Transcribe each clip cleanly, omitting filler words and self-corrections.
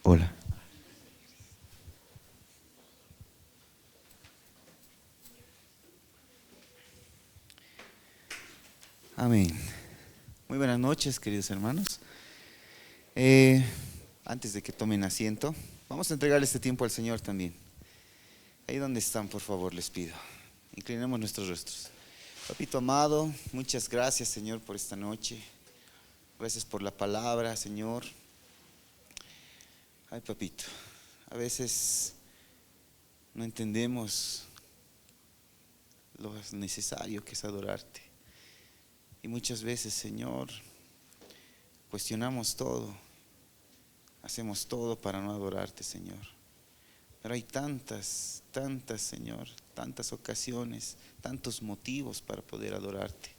Hola. Amén. Muy buenas noches, queridos hermanos. Eh, Antes de que tomen asiento, vamos a entregarle este tiempo al Señor también. Ahí donde están, por favor, les pido. Inclinemos nuestros rostros. Papito amado, muchas gracias, Señor, por esta noche. Gracias por la palabra, Señor. Ay, papito, a veces no entendemos lo necesario que es adorarte. Y muchas veces, Señor, cuestionamos todo, hacemos todo para no adorarte, Señor. Pero hay tantas, Señor, tantas ocasiones, tantos motivos para poder adorarte,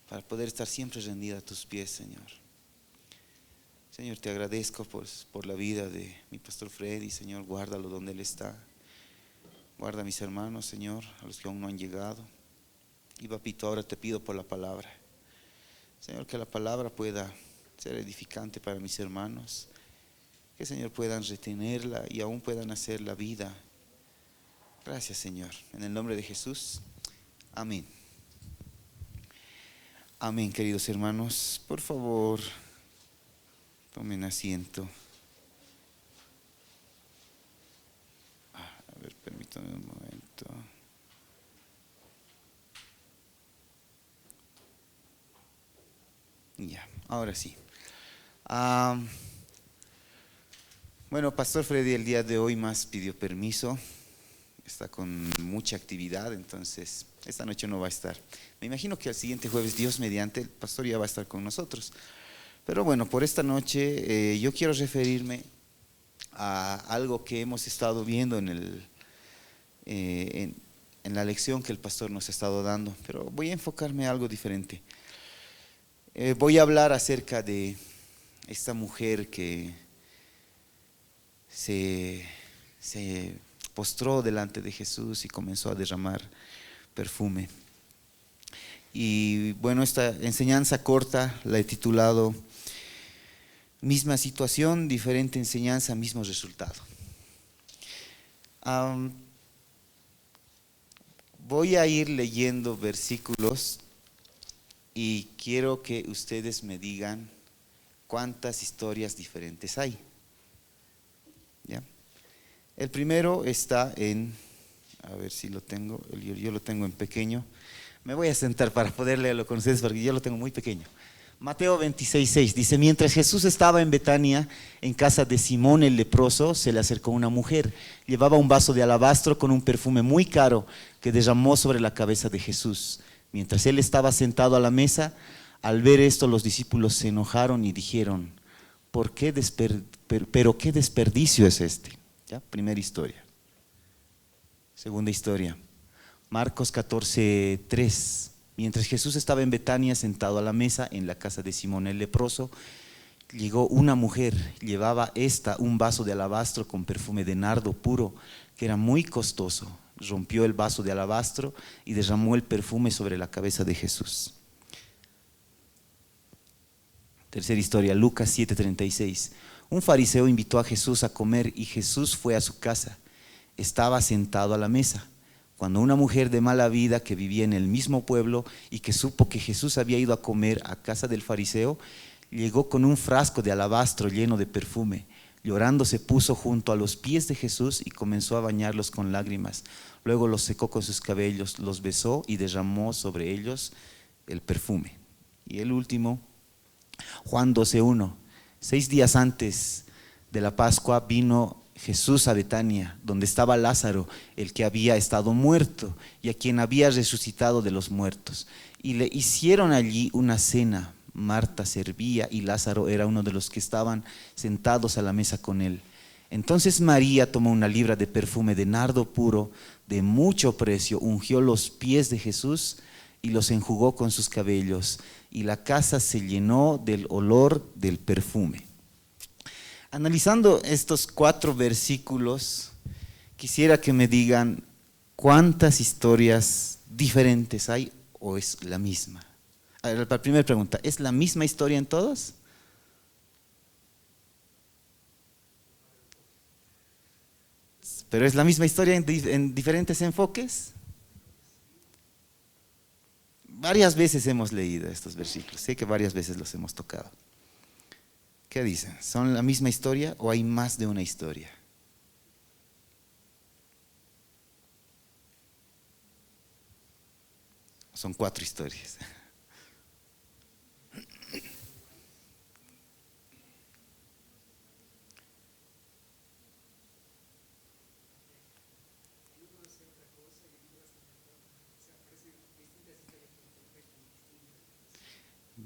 para poder estar siempre rendida a tus pies, Señor. Señor, te agradezco por la vida de mi pastor Freddy, Señor, guárdalo donde él está. Guarda a mis hermanos, Señor, a los que aún no han llegado. Y papito, ahora te pido por la palabra. Señor, que la palabra pueda ser edificante para mis hermanos, que Señor puedan retenerla y aún puedan hacer la vida. Gracias, Señor, en el nombre de Jesús, amén. Amén, queridos hermanos, por favor, tomen asiento. A ver, permítanme un momento. Ya, ahora sí. Bueno, Pastor Freddy el día de hoy más pidió permiso, está con mucha actividad, entonces esta noche no va a estar. Me imagino que al siguiente jueves, Dios mediante, el pastor ya va a estar con nosotros. Pero bueno, por esta noche yo quiero referirme a algo que hemos estado viendo en la lección que el pastor nos ha estado dando, pero voy a enfocarme en algo diferente. Voy a hablar acerca de esta mujer que se postró delante de Jesús y comenzó a derramar perfume. Y bueno, esta enseñanza corta la he titulado Misma situación, diferente enseñanza, mismo resultado. Voy a ir leyendo versículos y quiero que ustedes me digan cuántas historias diferentes hay. ¿Ya? El primero está a ver si lo tengo, yo lo tengo en pequeño. Me voy a sentar para poder leerlo con ustedes porque yo lo tengo muy pequeño. Mateo 26:6 dice: mientras Jesús estaba en Betania, en casa de Simón el leproso, se le acercó una mujer. Llevaba un vaso de alabastro con un perfume muy caro que derramó sobre la cabeza de Jesús. Mientras él estaba sentado a la mesa, al ver esto los discípulos se enojaron y dijeron: pero qué desperdicio es este. ¿Ya? Primera historia. Segunda historia, Marcos 14:3. Mientras Jesús estaba en Betania sentado a la mesa en la casa de Simón el leproso, llegó una mujer. Llevaba un vaso de alabastro con perfume de nardo puro, que era muy costoso. Rompió el vaso de alabastro y derramó el perfume sobre la cabeza de Jesús. Tercera historia, Lucas 7:36. Un fariseo invitó a Jesús a comer y Jesús fue a su casa. Estaba sentado a la mesa, cuando una mujer de mala vida que vivía en el mismo pueblo y que supo que Jesús había ido a comer a casa del fariseo, llegó con un frasco de alabastro lleno de perfume. Llorando se puso junto a los pies de Jesús y comenzó a bañarlos con lágrimas. Luego los secó con sus cabellos, los besó y derramó sobre ellos el perfume. Y el último, Juan 12:1. 6 días antes de la Pascua vino Jesús a Betania, donde estaba Lázaro, el que había estado muerto y a quien había resucitado de los muertos. Y le hicieron allí una cena. Marta servía y Lázaro era uno de los que estaban sentados a la mesa con él. Entonces María tomó una libra de perfume de nardo puro de mucho precio, ungió los pies de Jesús y los enjugó con sus cabellos, y la casa se llenó del olor del perfume. Analizando estos 4 versículos, quisiera que me digan cuántas historias diferentes hay o es la misma. A ver, la primera pregunta, ¿es la misma historia en todos? Pero es la misma historia en diferentes enfoques. Varias veces hemos leído estos versículos, sé que varias veces los hemos tocado. ¿Qué dicen? ¿Son la misma historia o hay más de una historia? Son 4 historias.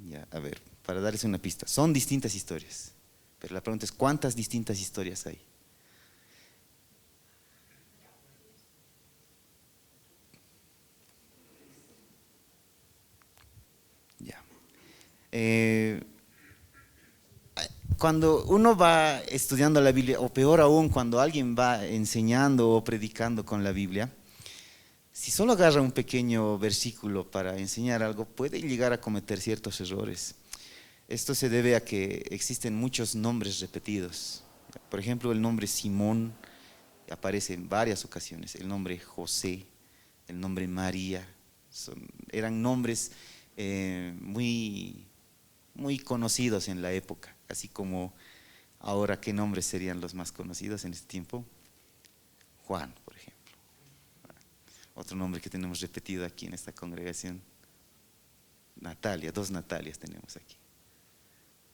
Ya, a ver, para darles una pista, son distintas historias, pero la pregunta es ¿cuántas distintas historias hay? Ya. Cuando uno va estudiando la Biblia, o peor aún, cuando alguien va enseñando o predicando con la Biblia, si solo agarra un pequeño versículo para enseñar algo, puede llegar a cometer ciertos errores. Esto se debe a que existen muchos nombres repetidos. Por ejemplo, el nombre Simón aparece en varias ocasiones, el nombre José, el nombre María, eran nombres muy, muy conocidos en la época, así como ahora, ¿qué nombres serían los más conocidos en este tiempo? Juan, por ejemplo. Otro nombre que tenemos repetido aquí en esta congregación, Natalia, 2 Natalias tenemos aquí.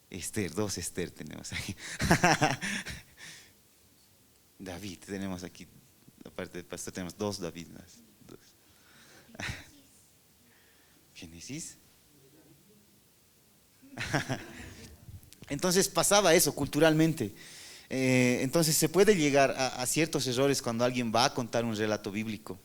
Esther, 2 Esther tenemos aquí. David, tenemos aquí, aparte del pastor, tenemos 2 David más. Génesis. Entonces pasaba eso culturalmente. Entonces se puede llegar a ciertos errores cuando alguien va a contar un relato bíblico.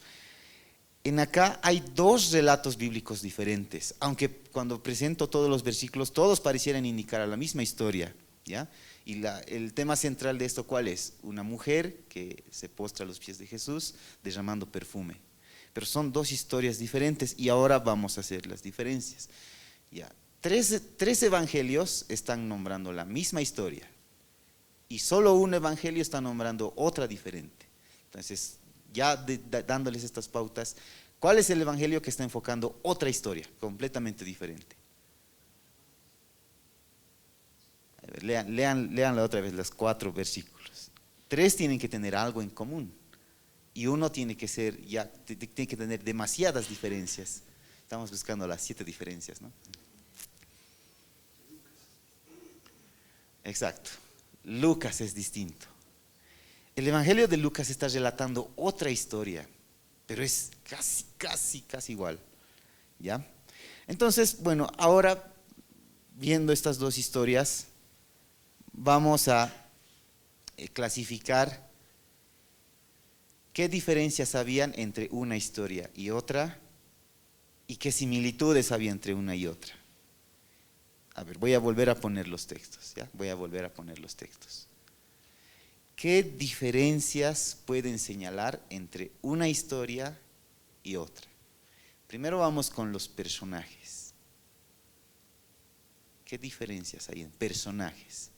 En acá hay 2 relatos bíblicos diferentes, aunque cuando presento todos los versículos, todos parecieran indicar a la misma historia, ¿ya? Y el tema central de esto, ¿cuál es? Una mujer que se postra a los pies de Jesús derramando perfume. Pero son 2 historias diferentes y ahora vamos a hacer las diferencias. ¿Ya? 3 evangelios están nombrando la misma historia y solo un evangelio está nombrando otra diferente. Entonces, ya dándoles estas pautas, ¿cuál es el evangelio que está enfocando otra historia completamente diferente? A ver, leanla otra vez, los 4 versículos. 3 tienen que tener algo en común y uno tiene que ser, ya tiene que tener demasiadas diferencias. Estamos buscando las 7 diferencias, ¿no? Exacto. Lucas es distinto. El Evangelio de Lucas está relatando otra historia, pero es casi igual, ¿ya? Entonces, bueno, ahora viendo estas 2 historias, vamos a clasificar qué diferencias habían entre una historia y otra y qué similitudes había entre una y otra. A ver, voy a volver a poner los textos, ¿ya? Voy a volver a poner los textos. ¿Qué diferencias pueden señalar entre una historia y otra? Primero vamos con los personajes. ¿Qué diferencias hay en personajes?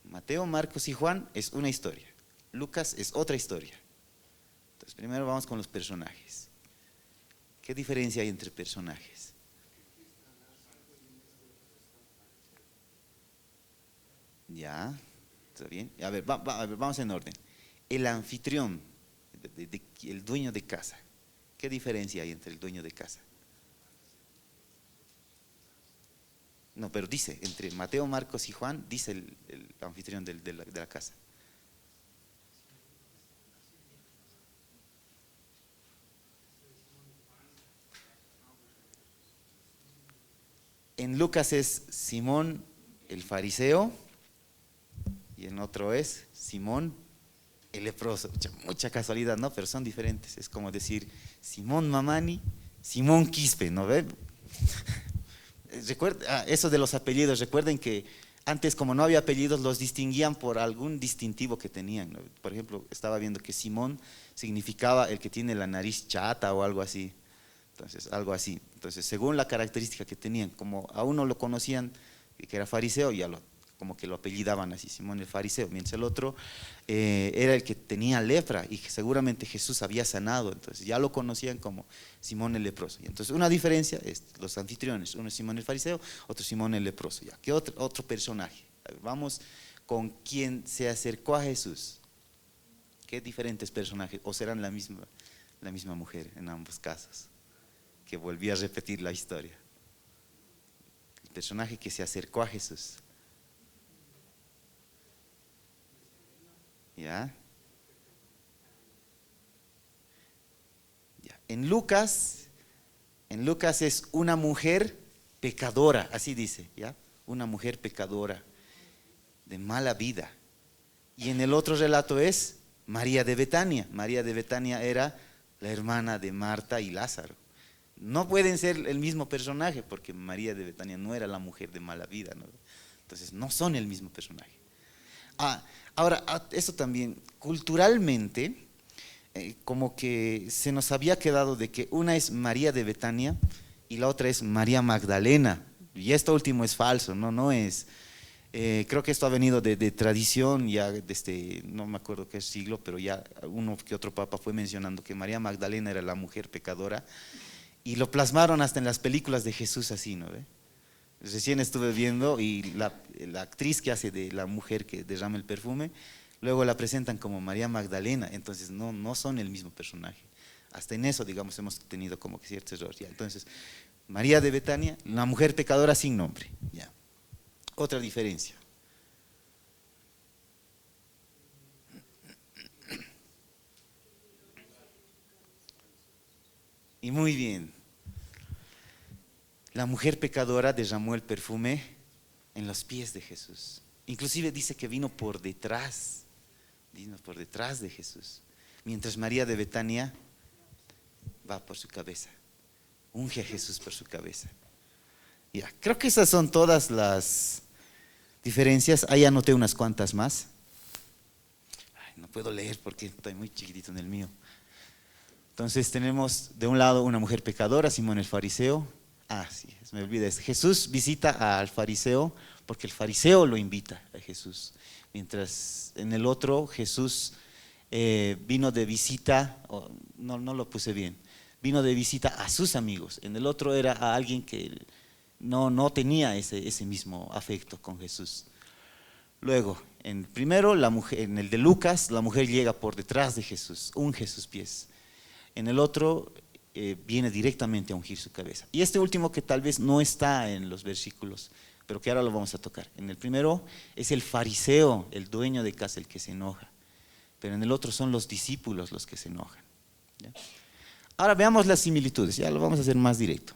Mateo, Marcos y Juan es una historia. Lucas es otra historia. Entonces, primero vamos con los personajes. ¿Qué diferencia hay entre personajes? Ya, ¿está bien? A ver, a ver, vamos en orden. El anfitrión, el dueño de casa. ¿Qué diferencia hay entre el dueño de casa? No, pero dice, entre Mateo, Marcos y Juan, dice el anfitrión de la casa. En Lucas es Simón el fariseo y en otro es Simón el leproso. Mucha casualidad, ¿no? Pero son diferentes. Es como decir Simón Mamani, Simón Quispe, ¿no ve? Eso de los apellidos, recuerden que antes, como no había apellidos, los distinguían por algún distintivo que tenían, ¿no? Por ejemplo, estaba viendo que Simón significaba el que tiene la nariz chata o algo así. Entonces, algo así. Entonces, según la característica que tenían, como a uno lo conocían que era fariseo, como que lo apellidaban así, Simón el fariseo, mientras el otro era el que tenía lepra y que seguramente Jesús había sanado, entonces ya lo conocían como Simón el leproso. Y entonces una diferencia es los anfitriones, uno es Simón el fariseo, otro Simón el leproso. ¿Ya? ¿Qué otro personaje? A ver, vamos con quien se acercó a Jesús. ¿Qué diferentes personajes? ¿O serán la misma mujer en ambos casos? Que volvió a repetir la historia. El personaje que se acercó a Jesús. ¿Ya? Ya. En Lucas es una mujer pecadora, así dice, ¿ya? Una mujer pecadora, de mala vida. Y en el otro relato es María de Betania. María de Betania era la hermana de Marta y Lázaro. No pueden ser el mismo personaje porque María de Betania no era la mujer de mala vida, ¿no? Entonces no son el mismo personaje. Ahora, eso también, culturalmente, como que se nos había quedado de que una es María de Betania y la otra es María Magdalena. Y esto último es falso, no es. Creo que esto ha venido de tradición, ya desde, no me acuerdo qué siglo, pero ya uno que otro papa fue mencionando que María Magdalena era la mujer pecadora y lo plasmaron hasta en las películas de Jesús así, ¿no ve? Recién estuve viendo y la actriz que hace de la mujer que derrama el perfume, luego la presentan como María Magdalena, entonces no son el mismo personaje. Hasta en eso, digamos, hemos tenido como que ciertos errores. Ya. Entonces, María de Betania, una mujer pecadora sin nombre. Ya. Otra diferencia. Y muy bien. La mujer pecadora derramó el perfume en los pies de Jesús. Inclusive dice que vino por detrás de Jesús. Mientras María de Betania va por su cabeza, unge a Jesús por su cabeza. Ya, creo que esas son todas las diferencias. Ahí anoté unas cuantas más. Ay, no puedo leer porque estoy muy chiquitito en el mío. Entonces tenemos de un lado una mujer pecadora, Simón el fariseo. Sí, me olvidé. Jesús visita al fariseo porque el fariseo lo invita a Jesús. Mientras en el otro Jesús vino de visita, no lo puse bien, vino de visita a sus amigos. En el otro era a alguien que no tenía ese mismo afecto con Jesús. Luego, primero, en el de Lucas, la mujer llega por detrás de Jesús, unge sus pies. En el otro viene directamente a ungir su cabeza. Y este último que tal vez no está en los versículos, pero que ahora lo vamos a tocar. En el primero es el fariseo, el dueño de casa, el que se enoja. Pero en el otro son los discípulos los que se enojan. ¿Ya? Ahora veamos las similitudes, ya lo vamos a hacer más directo.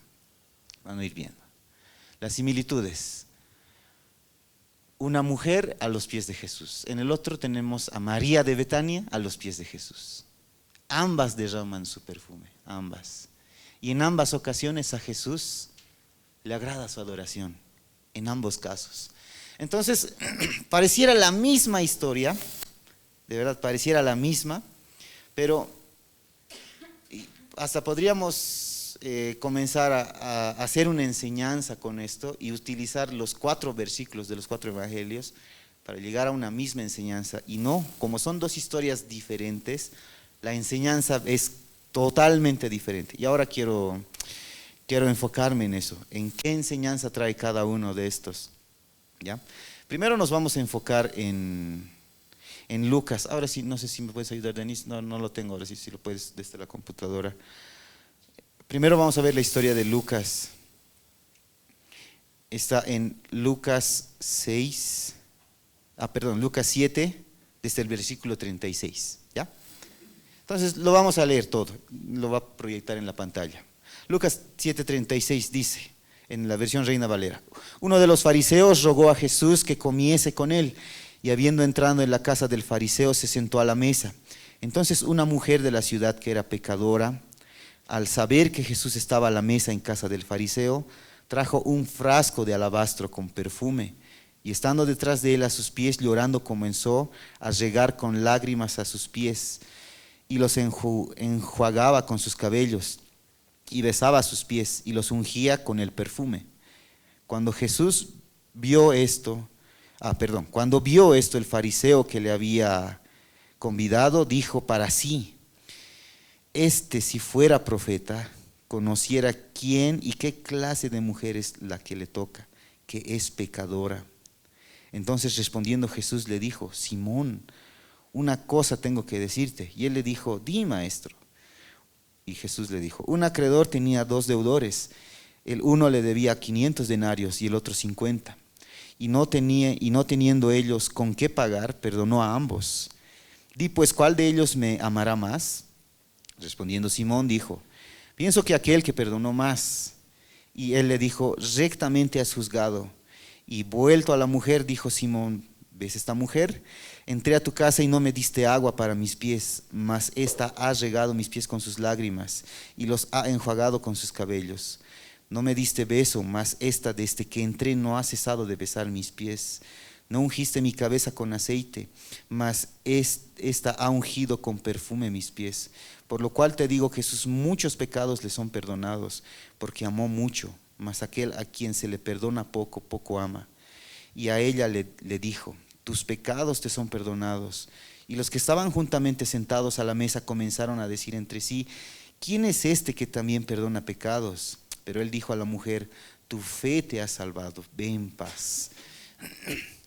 Van a ir viendo. Las similitudes. Una mujer a los pies de Jesús. En el otro tenemos a María de Betania a los pies de Jesús. Ambas derraman su perfume, ambas. Y en ambas ocasiones a Jesús le agrada su adoración, en ambos casos. Entonces, pareciera la misma historia, de verdad pareciera la misma, pero hasta podríamos comenzar a hacer una enseñanza con esto y utilizar los 4 versículos de los 4 evangelios para llegar a una misma enseñanza. Y no, como son 2 historias diferentes, la enseñanza es totalmente diferente. Y ahora quiero enfocarme en eso, en qué enseñanza trae cada uno de estos. ¿Ya? Primero nos vamos a enfocar en Lucas. Ahora sí, no sé si me puedes ayudar, Denis. No lo tengo, ahora sí, si lo puedes desde la computadora. Primero vamos a ver la historia de Lucas. Está en Lucas 7, desde el versículo 36. ¿Ya? Entonces lo vamos a leer todo, lo va a proyectar en la pantalla. Lucas 7:36 dice, en la versión Reina Valera: uno de los fariseos rogó a Jesús que comiese con él, y habiendo entrado en la casa del fariseo se sentó a la mesa. Entonces una mujer de la ciudad que era pecadora, al saber que Jesús estaba a la mesa en casa del fariseo, trajo un frasco de alabastro con perfume, y estando detrás de él a sus pies llorando comenzó a regar con lágrimas a sus pies, y los enjuagaba con sus cabellos, y besaba sus pies, y los ungía con el perfume. Cuando Jesús vio esto, cuando vio esto el fariseo que le había convidado, dijo para sí: si fuera profeta, conociera quién y qué clase de mujer es la que le toca, que es pecadora. Entonces respondiendo Jesús le dijo: Simón, una cosa tengo que decirte. Y él le dijo: Di, maestro. Y Jesús le dijo: un acreedor tenía 2 deudores. El uno le debía 500 denarios y el otro 50. Y no teniendo ellos con qué pagar, perdonó a ambos. Di pues, ¿cuál de ellos me amará más? Respondiendo Simón dijo: pienso que aquel que perdonó más. Y él le dijo: rectamente has juzgado. Y vuelto a la mujer, dijo Simón: ¿ves esta mujer? Entré a tu casa y no me diste agua para mis pies, mas ésta ha regado mis pies con sus lágrimas y los ha enjuagado con sus cabellos. No me diste beso, mas ésta desde que entré no ha cesado de besar mis pies. No ungiste mi cabeza con aceite, mas ésta ha ungido con perfume mis pies. Por lo cual te digo que sus muchos pecados le son perdonados, porque amó mucho, mas aquel a quien se le perdona poco, poco ama. Y a ella le dijo: tus pecados te son perdonados. Y los que estaban juntamente sentados a la mesa comenzaron a decir entre sí: ¿quién es este que también perdona pecados? Pero él dijo a la mujer: tu fe te ha salvado, ve en paz.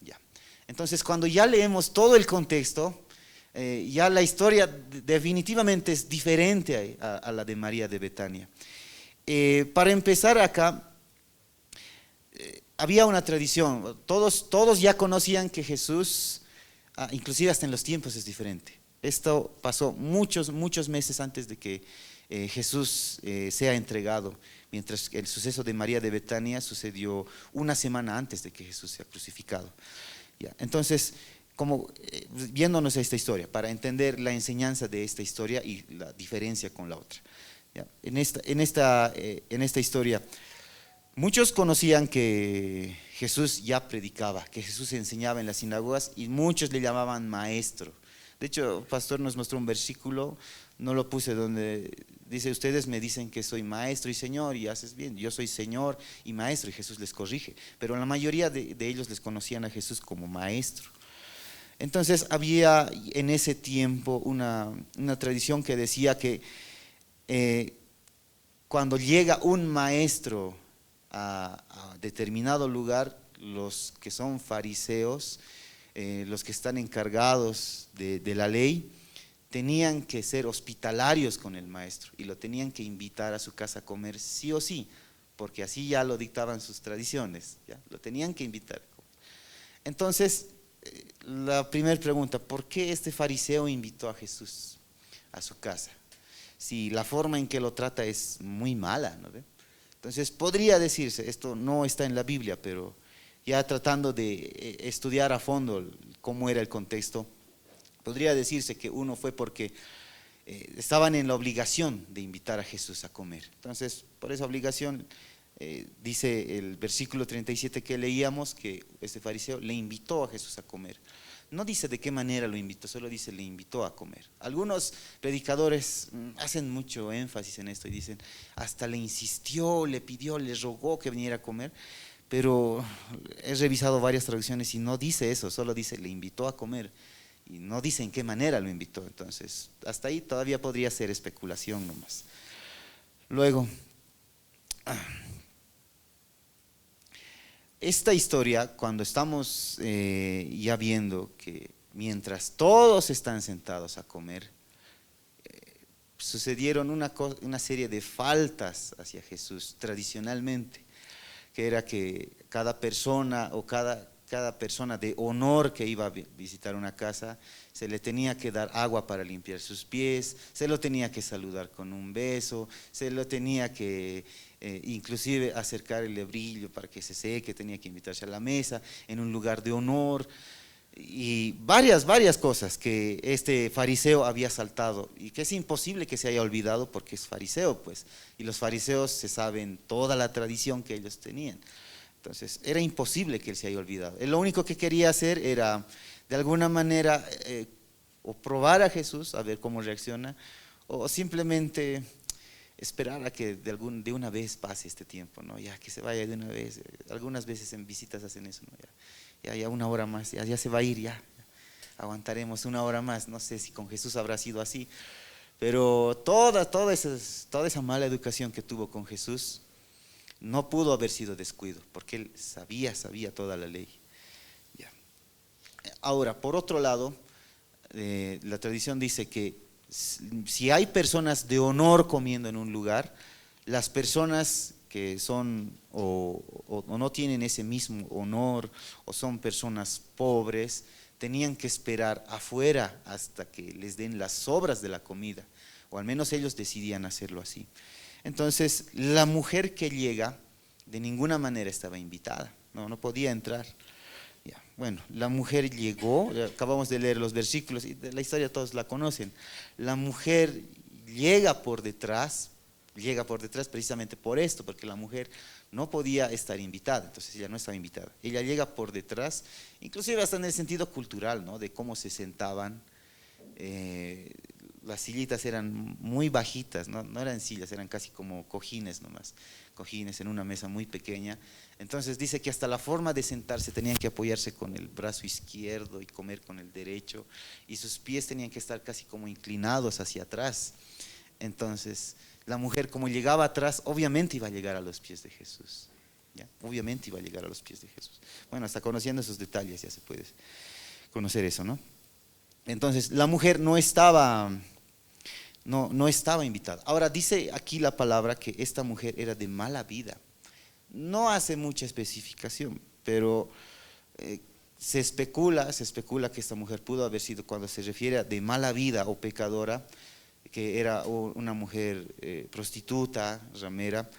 Ya. Entonces, cuando ya leemos todo el contexto, ya la historia definitivamente es diferente a la de María de Betania. Para empezar acá, había una tradición, todos ya conocían que Jesús, inclusive hasta en los tiempos es diferente. Esto pasó muchos meses antes de que Jesús sea entregado, mientras que el suceso de María de Betania sucedió una semana antes de que Jesús sea crucificado. Ya, entonces, viéndonos a esta historia, para entender la enseñanza de esta historia y la diferencia con la otra. Ya, en esta historia, muchos conocían que Jesús ya predicaba, que Jesús enseñaba en las sinagogas y muchos le llamaban maestro. De hecho, el pastor nos mostró un versículo, no lo puse, donde dice: ustedes me dicen que soy maestro y señor y haces bien, yo soy señor y maestro, y Jesús les corrige. Pero la mayoría de ellos les conocían a Jesús como maestro. Entonces había en ese tiempo una tradición que decía que cuando llega un maestro a determinado lugar, los que son fariseos, los que están encargados de la ley, tenían que ser hospitalarios con el maestro y lo tenían que invitar a su casa a comer sí o sí, porque así ya lo dictaban sus tradiciones, ¿ya? Lo tenían que invitar. Entonces, la primera pregunta: ¿por qué este fariseo invitó a Jesús a su casa? Si la forma en que lo trata es muy mala, ¿no ve? Entonces podría decirse, esto no está en la Biblia, pero ya tratando de estudiar a fondo cómo era el contexto, podría decirse que uno fue porque estaban en la obligación de invitar a Jesús a comer. Entonces, por esa obligación, dice el versículo 37 que leíamos, que este fariseo le invitó a Jesús a comer. No dice de qué manera lo invitó, solo dice le invitó a comer. Algunos predicadores hacen mucho énfasis en esto y dicen hasta le insistió, le pidió, le rogó que viniera a comer, pero he revisado varias traducciones y no dice eso, solo dice le invitó a comer y no dice en qué manera lo invitó. Entonces, hasta ahí todavía podría ser especulación nomás. Luego, esta historia, cuando estamos ya viendo que mientras todos están sentados a comer, sucedieron una serie de faltas hacia Jesús tradicionalmente, que era que cada persona o cada persona de honor que iba a visitar una casa, se le tenía que dar agua para limpiar sus pies, se lo tenía que saludar con un beso, se lo tenía que inclusive acercar el lebrillo para que se seque, tenía que invitarse a la mesa en un lugar de honor y varias cosas que este fariseo había saltado y que es imposible que se haya olvidado porque es fariseo, pues, y los fariseos se saben toda la tradición que ellos tenían. Entonces era imposible que él se haya olvidado. Él lo único que quería hacer era de alguna manera o probar a Jesús a ver cómo reacciona, o simplemente esperar a que de una vez pase este tiempo, ¿no? Ya que se vaya de una vez. Algunas veces en visitas hacen eso, ¿no? Ya una hora más, ya se va a ir, ya aguantaremos una hora más. No sé si con Jesús habrá sido así, pero toda esa mala educación que tuvo con Jesús no pudo haber sido descuido, porque él sabía toda la ley. Ya. Ahora, por otro lado, la tradición dice que si hay personas de honor comiendo en un lugar, las personas que son o no tienen ese mismo honor o son personas pobres, tenían que esperar afuera hasta que les den las sobras de la comida, o al menos ellos decidían hacerlo así. Entonces, la mujer que llega de ninguna manera estaba invitada, no podía entrar. Ya, bueno, la mujer llegó, acabamos de leer los versículos y de la historia todos la conocen. La mujer llega por detrás precisamente por esto, porque la mujer no podía estar invitada, entonces ella no estaba invitada. Ella llega por detrás, inclusive hasta en el sentido cultural, ¿no? De cómo se sentaban. Las sillitas eran muy bajitas, no eran sillas, eran casi como cojines nomás, cojines en una mesa muy pequeña. Entonces dice que hasta la forma de sentarse tenían que apoyarse con el brazo izquierdo y comer con el derecho, y sus pies tenían que estar casi como inclinados hacia atrás. Entonces la mujer, como llegaba atrás, obviamente iba a llegar a los pies de Jesús, ¿ya? Obviamente iba a llegar a los pies de Jesús. Bueno, hasta conociendo esos detalles ya se puede conocer eso, ¿no? Entonces la mujer no estaba invitada. Ahora dice aquí la palabra que esta mujer era de mala vida. No hace mucha especificación, pero se especula que esta mujer pudo haber sido, cuando se refiere a de mala vida o pecadora, que era una mujer prostituta, ramera,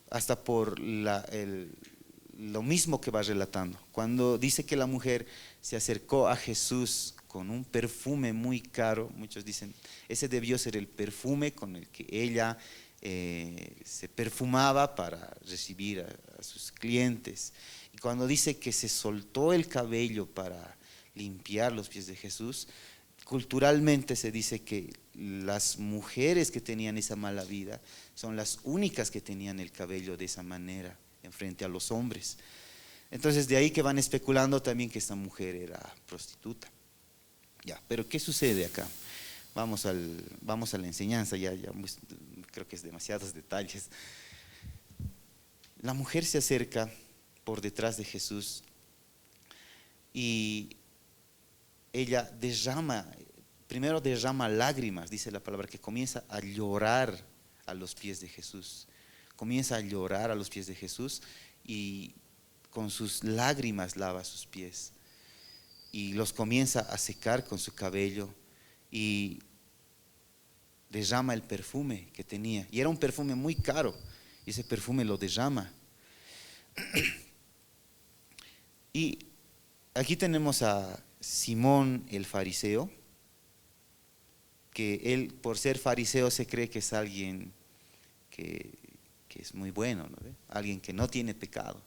hasta por lo mismo que va relatando. Cuando dice que la mujer se acercó a Jesús con un perfume muy caro, muchos dicen, ese debió ser el perfume con el que ella se perfumaba para recibir a sus clientes. Y cuando dice que se soltó el cabello para limpiar los pies de Jesús, culturalmente se dice que las mujeres que tenían esa mala vida son las únicas que tenían el cabello de esa manera en frente a los hombres. Entonces de ahí que van especulando también que esta mujer era prostituta. Ya, pero ¿qué sucede acá? Vamos a la enseñanza, creo que es demasiados detalles. La mujer se acerca por detrás de Jesús y ella primero derrama lágrimas, dice la palabra, que comienza a llorar a los pies de Jesús. Comienza a llorar a los pies de Jesús y con sus lágrimas lava sus pies y los comienza a secar con su cabello y derrama el perfume que tenía. Y era un perfume muy caro y ese perfume lo derrama. Y aquí tenemos a Simón el fariseo, que él por ser fariseo se cree que es alguien que es muy bueno, ¿no? Alguien que no tiene pecado.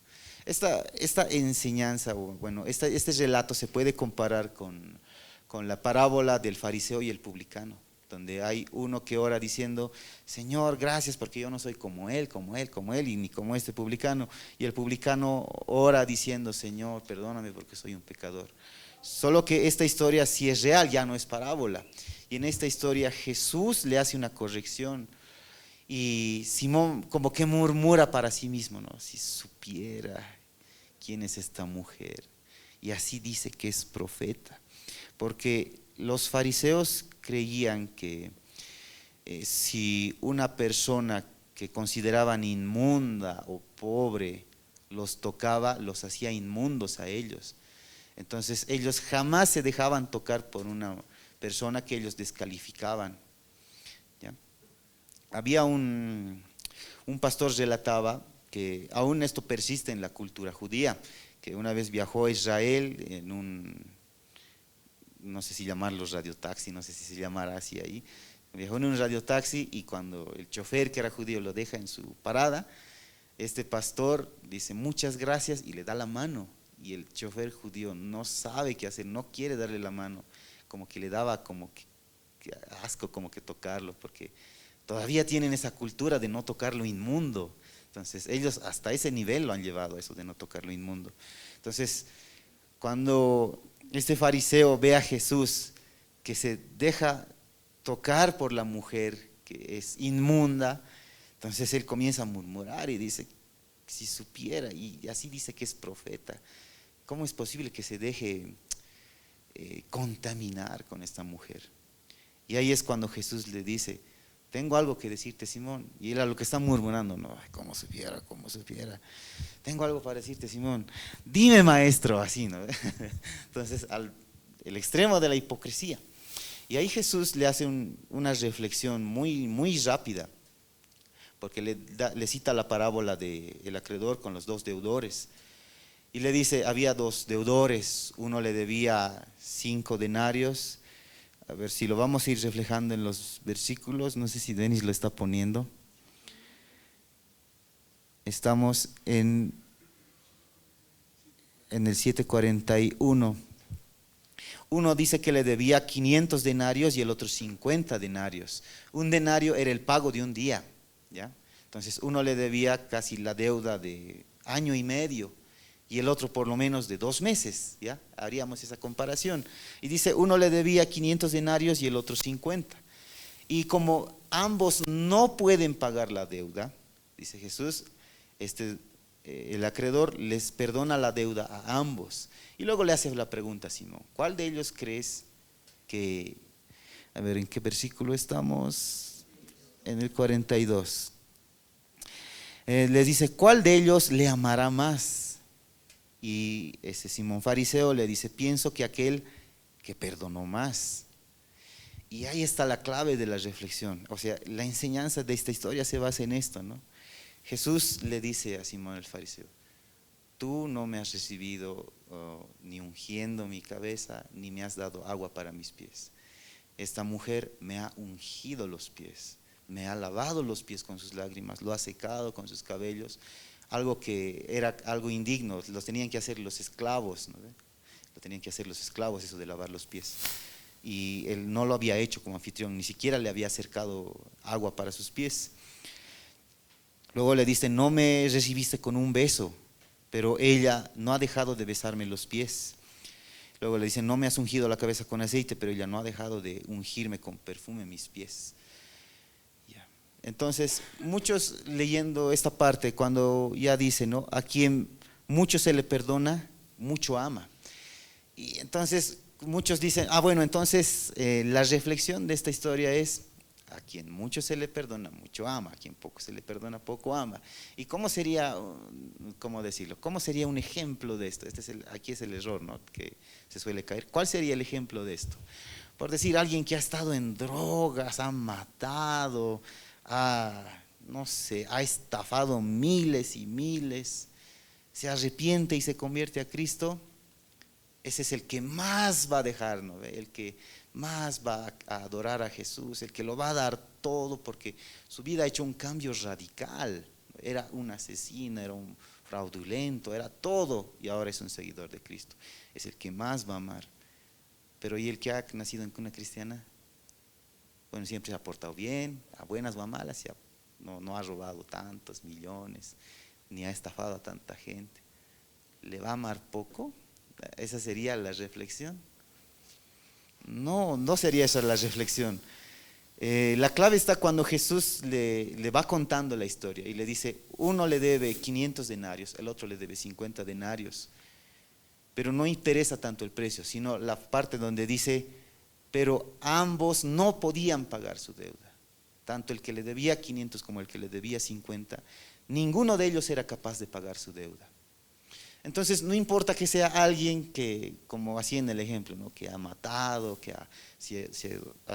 Esta enseñanza, bueno, este relato se puede comparar con la parábola del fariseo y el publicano, donde hay uno que ora diciendo, Señor, gracias porque yo no soy como él, y ni como este publicano. Y el publicano ora diciendo, Señor, perdóname porque soy un pecador. Solo que esta historia sí es real, ya no es parábola. Y en esta historia Jesús le hace una corrección. Y Simón como que murmura para sí mismo, ¿no? Si supiera quién es esta mujer. Y así dice que es profeta. Porque los fariseos creían que si una persona que consideraban inmunda o pobre los tocaba, los hacía inmundos a ellos. Entonces ellos jamás se dejaban tocar por una persona que ellos descalificaban. ¿Ya? Había un pastor relataba que aún esto persiste en la cultura judía, que una vez viajó a Israel en no sé si llamarlo radiotaxi, no sé si se llamará así ahí, viajó en un radiotaxi y cuando el chofer que era judío lo deja en su parada, este pastor dice muchas gracias y le da la mano, y el chofer judío no sabe qué hacer, no quiere darle la mano, como que le daba como que asco como que tocarlo, porque Todavía tienen esa cultura de no tocar lo inmundo. Entonces ellos hasta ese nivel lo han llevado, eso de no tocar lo inmundo. Entonces cuando este fariseo ve a Jesús que se deja tocar por la mujer que es inmunda, entonces él comienza a murmurar y dice, si supiera, y así dice que es profeta, ¿cómo es posible que se deje contaminar con esta mujer? Y ahí es cuando Jesús le dice, tengo algo que decirte, Simón. Y él a lo que está murmurando, no, cómo supiera, cómo supiera. Tengo algo para decirte, Simón. Dime, maestro, así, ¿no? Entonces, el extremo de la hipocresía. Y ahí Jesús le hace una reflexión muy, muy rápida, porque le cita la parábola del acreedor con los dos deudores. Y le dice, había dos deudores, uno le debía 5 denarios. A ver si lo vamos a ir reflejando en los versículos, no sé si Denis lo está poniendo. Estamos en el 7:41. Uno dice que le debía 500 denarios y el otro 50 denarios. Un denario era el pago de un día, ¿ya? Entonces uno le debía casi la deuda de año y medio y el otro por lo menos de 2 meses, ¿ya? Haríamos esa comparación. Y dice, uno le debía 500 denarios y el otro 50. Y como ambos no pueden pagar la deuda, dice Jesús, el acreedor les perdona la deuda a ambos. Y luego le hace la pregunta a Simón, ¿cuál de ellos crees que, a ver, ¿en qué versículo estamos? En el 42. Les dice, ¿cuál de ellos le amará más? Y ese Simón fariseo le dice, pienso que aquel que perdonó más. Y ahí está la clave de la reflexión. O sea, la enseñanza de esta historia se basa en esto, ¿no? Jesús le dice a Simón el fariseo, tú no me has recibido ni ungiendo mi cabeza, ni me has dado agua para mis pies. Esta mujer me ha ungido los pies, me ha lavado los pies con sus lágrimas, lo ha secado con sus cabellos. Algo que era algo indigno, los tenían que hacer los esclavos, ¿no? Lo tenían que hacer los esclavos, eso de lavar los pies. Y él no lo había hecho como anfitrión, ni siquiera le había acercado agua para sus pies. Luego le dice, no me recibiste con un beso, pero ella no ha dejado de besarme los pies. Luego le dice, no me has ungido la cabeza con aceite, pero ella no ha dejado de ungirme con perfume mis pies. Entonces, muchos leyendo esta parte, cuando ya dice, ¿no? A quien mucho se le perdona, mucho ama. Y entonces muchos dicen, bueno, entonces la reflexión de esta historia es, a quien mucho se le perdona, mucho ama, a quien poco se le perdona, poco ama. ¿Y cómo sería, cómo decirlo? ¿Cómo sería un ejemplo de esto? Aquí es el error, ¿no? Que se suele caer. ¿Cuál sería el ejemplo de esto? Por decir, alguien que ha estado en drogas, ha matado, no sé, ha estafado miles y miles, se arrepiente y se convierte a Cristo, ese es el que más va a dejar, ¿no? El que más va a adorar a Jesús, el que lo va a dar todo, porque su vida ha hecho un cambio radical. Era un asesino, era un fraudulento, era todo, y ahora es un seguidor de Cristo. Es el que más va a amar. Pero ¿y el que ha nacido en cuna cristiana? Bueno, siempre se ha portado bien, a buenas o a malas, no ha robado tantos millones, ni ha estafado a tanta gente. ¿Le va a amar poco? ¿Esa sería la reflexión? No, no sería esa la reflexión. La clave está cuando Jesús le va contando la historia y le dice, uno le debe 500 denarios, el otro le debe 50 denarios. Pero no interesa tanto el precio, sino la parte donde dice, pero ambos no podían pagar su deuda. Tanto el que le debía 500 como el que le debía 50, ninguno de ellos era capaz de pagar su deuda. Entonces no importa que sea alguien que, como así en el ejemplo, ¿no? Que ha matado, que ha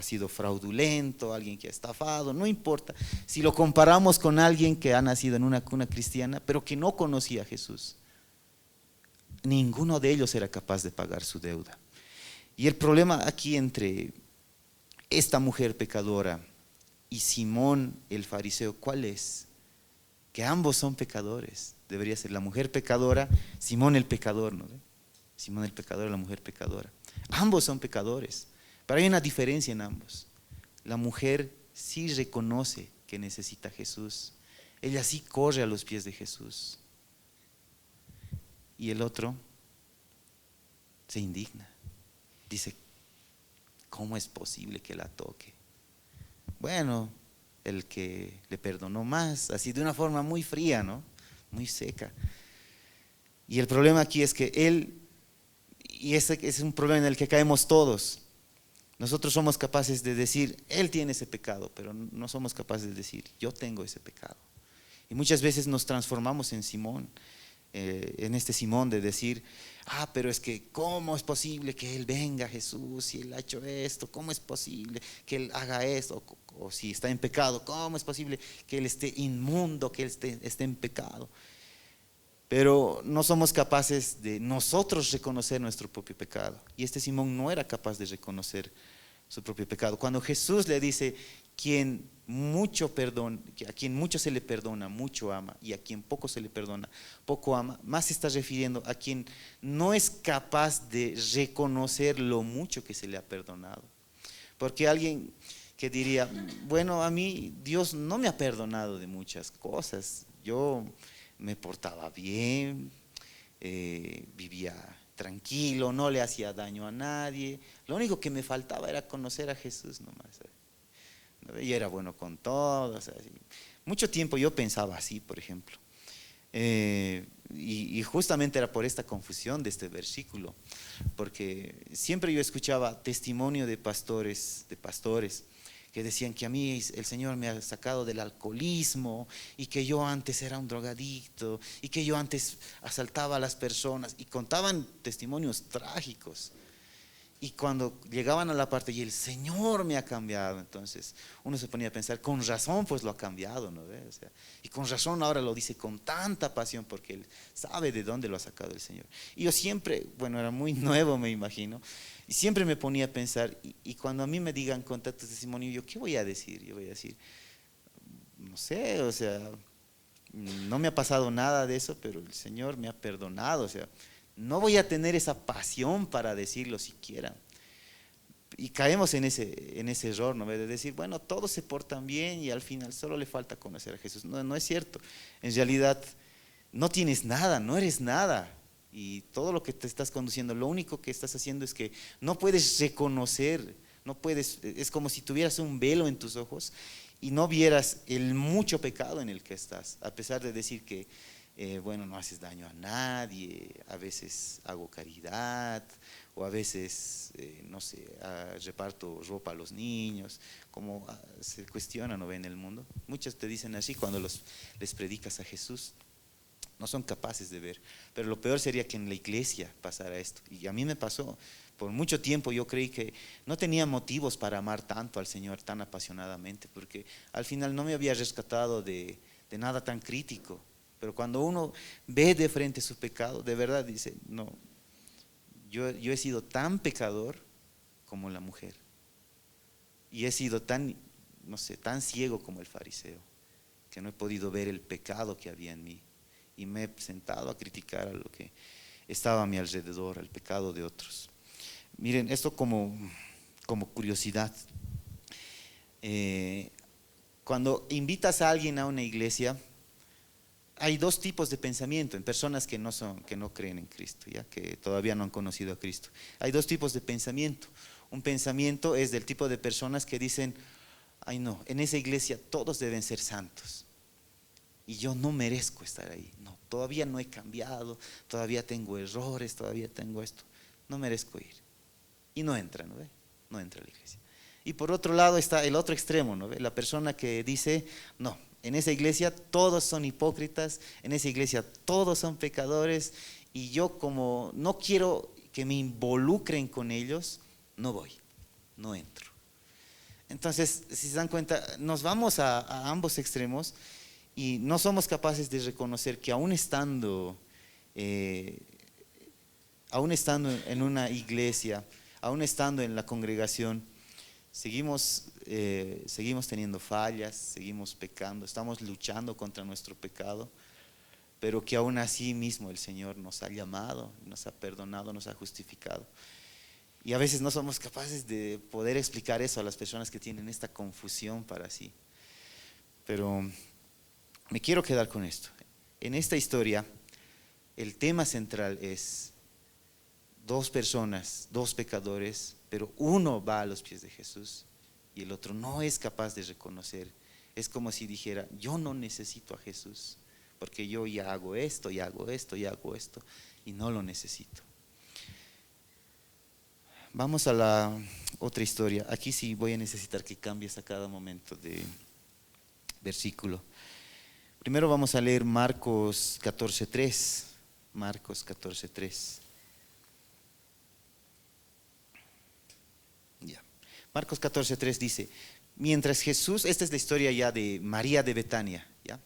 sido fraudulento, alguien que ha estafado, no importa. Si lo comparamos con alguien que ha nacido en una cuna cristiana, pero que no conocía a Jesús, ninguno de ellos era capaz de pagar su deuda. Y el problema aquí entre esta mujer pecadora y Simón el fariseo, ¿cuál es? Que ambos son pecadores. Debería ser la mujer pecadora, Simón el pecador, ¿no? Simón el pecador, la mujer pecadora. Ambos son pecadores, pero hay una diferencia en ambos. La mujer sí reconoce que necesita a Jesús. Ella sí corre a los pies de Jesús. Y el otro se indigna. Dice, ¿cómo es posible que la toque? Bueno, el que le perdonó más, así de una forma muy fría, ¿no? Muy seca. Y el problema aquí es que él, y ese es un problema en el que caemos todos. Nosotros somos capaces de decir, él tiene ese pecado, pero no somos capaces de decir, yo tengo ese pecado. Y muchas veces nos transformamos en Simón, en este Simón de decir, pero es que ¿cómo es posible que él venga a Jesús si él ha hecho esto? ¿Cómo es posible que él haga esto? O si está en pecado, ¿cómo es posible que él esté inmundo, que él esté en pecado? Pero no somos capaces de nosotros reconocer nuestro propio pecado. Y este Simón no era capaz de reconocer su propio pecado. Cuando Jesús le dice, a quien mucho se le perdona, mucho ama, y a quien poco se le perdona, poco ama, más se está refiriendo a quien no es capaz de reconocer lo mucho que se le ha perdonado. Porque alguien que diría, bueno, a mí Dios no me ha perdonado de muchas cosas, yo me portaba bien, vivía tranquilo, no le hacía daño a nadie, lo único que me faltaba era conocer a Jesús nomás. Yo era bueno con todos. Mucho tiempo yo pensaba así, por ejemplo. Y justamente era por esta confusión de este versículo, porque siempre yo escuchaba testimonio de pastores que decían que a mí el Señor me ha sacado del alcoholismo y que yo antes era un drogadicto y que yo antes asaltaba a las personas, y contaban testimonios trágicos. Y cuando llegaban a la parte y el Señor me ha cambiado, entonces uno se ponía a pensar, con razón pues lo ha cambiado, ¿no ve? O sea, y con razón ahora lo dice con tanta pasión porque él sabe de dónde lo ha sacado el Señor. Y yo siempre, bueno, era muy nuevo, me imagino, y siempre me ponía a pensar, y cuando a mí me digan contar tu testimonio, yo ¿qué voy a decir? Yo voy a decir, no sé, o sea, no me ha pasado nada de eso, pero el Señor me ha perdonado, o sea, no voy a tener esa pasión para decirlo siquiera. Y caemos en ese error, ¿no? De decir, bueno, todos se portan bien y al final solo le falta conocer a Jesús. No, no es cierto. En realidad no tienes nada, no eres nada. Y todo lo que te estás conduciendo, lo único que estás haciendo es que no puedes reconocer, no puedes, es como si tuvieras un velo en tus ojos y no vieras el mucho pecado en el que estás, a pesar de decir que bueno, no haces daño a nadie, a veces hago caridad, o a veces, no sé, reparto ropa a los niños, como se cuestiona, ¿no ve? En el mundo. Muchos te dicen así cuando les predicas a Jesús, no son capaces de ver. Pero lo peor sería que en la iglesia pasara esto. Y a mí me pasó. Por mucho tiempo yo creí que no tenía motivos para amar tanto al Señor tan apasionadamente, porque al final no me había rescatado de nada tan crítico. Pero cuando uno ve de frente su pecado, de verdad dice, no, yo he sido tan pecador como la mujer. Y he sido tan, no sé, tan ciego como el fariseo, que no he podido ver el pecado que había en mí. Y me he sentado a criticar a lo que estaba a mi alrededor, al pecado de otros. Miren, esto como curiosidad. Cuando invitas a alguien a una iglesia, hay dos tipos de pensamiento en personas que no creen en Cristo, ya que todavía no han conocido a Cristo. Hay dos tipos de pensamiento. Un pensamiento es del tipo de personas que dicen, ay no, en esa iglesia todos deben ser santos y yo no merezco estar ahí. No, todavía no he cambiado, todavía tengo errores, todavía tengo esto, no merezco ir. Y no entra, ¿no ve? No entra a la iglesia. Y por otro lado está el otro extremo, ¿no ve? La persona que dice, no, en esa iglesia todos son hipócritas, en esa iglesia todos son pecadores y yo como no quiero que me involucren con ellos, no voy, no entro. Entonces, si se dan cuenta, nos vamos a ambos extremos y no somos capaces de reconocer que eh, aún estando en una iglesia, aún estando en la congregación, seguimos teniendo fallas, seguimos pecando, estamos luchando contra nuestro pecado, pero que aún así mismo el Señor nos ha llamado, nos ha perdonado, nos ha justificado. Y a veces no somos capaces de poder explicar eso a las personas que tienen esta confusión para sí. Pero me quiero quedar con esto. En esta historia, el tema central es dos personas, dos pecadores, pero uno va a los pies de Jesús y el otro no es capaz de reconocer. Es como si dijera, yo no necesito a Jesús, porque yo ya hago esto, ya hago esto, ya hago esto, y no lo necesito. Vamos a la otra historia. Aquí sí voy a necesitar que cambies a cada momento de versículo. Primero vamos a leer Marcos 14:3. Marcos 14:3. Ya. Marcos 14:3 dice, mientras Jesús, esta es la historia ya de María de Betania, ¿ya?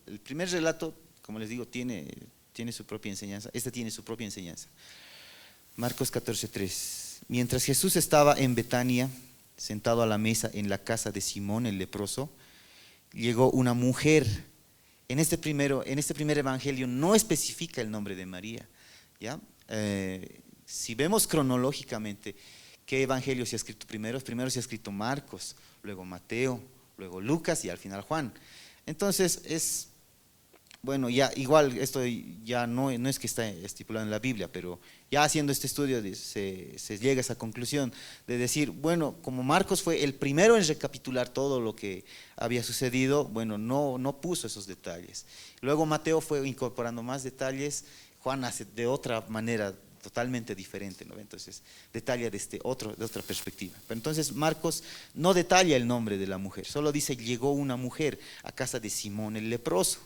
El primer relato, como les digo, tiene su propia enseñanza. Este tiene su propia enseñanza. Marcos 14:3. Mientras Jesús estaba en Betania, sentado a la mesa en la casa de Simón el leproso, llegó una mujer. En este primer evangelio no especifica el nombre de María, ¿ya? Si vemos cronológicamente qué evangelio se ha escrito primero se ha escrito Marcos, luego Mateo, luego Lucas y al final Juan. Entonces bueno, ya igual esto ya no es que está estipulado en la Biblia, pero ya haciendo este estudio se llega a esa conclusión de decir, bueno, como Marcos fue el primero en recapitular todo lo que había sucedido, bueno, no puso esos detalles. Luego Mateo fue incorporando más detalles, Juan hace de otra manera totalmente diferente, ¿no? Entonces detalla de otra perspectiva. Pero entonces Marcos no detalla el nombre de la mujer, solo dice llegó una mujer a casa de Simón el leproso.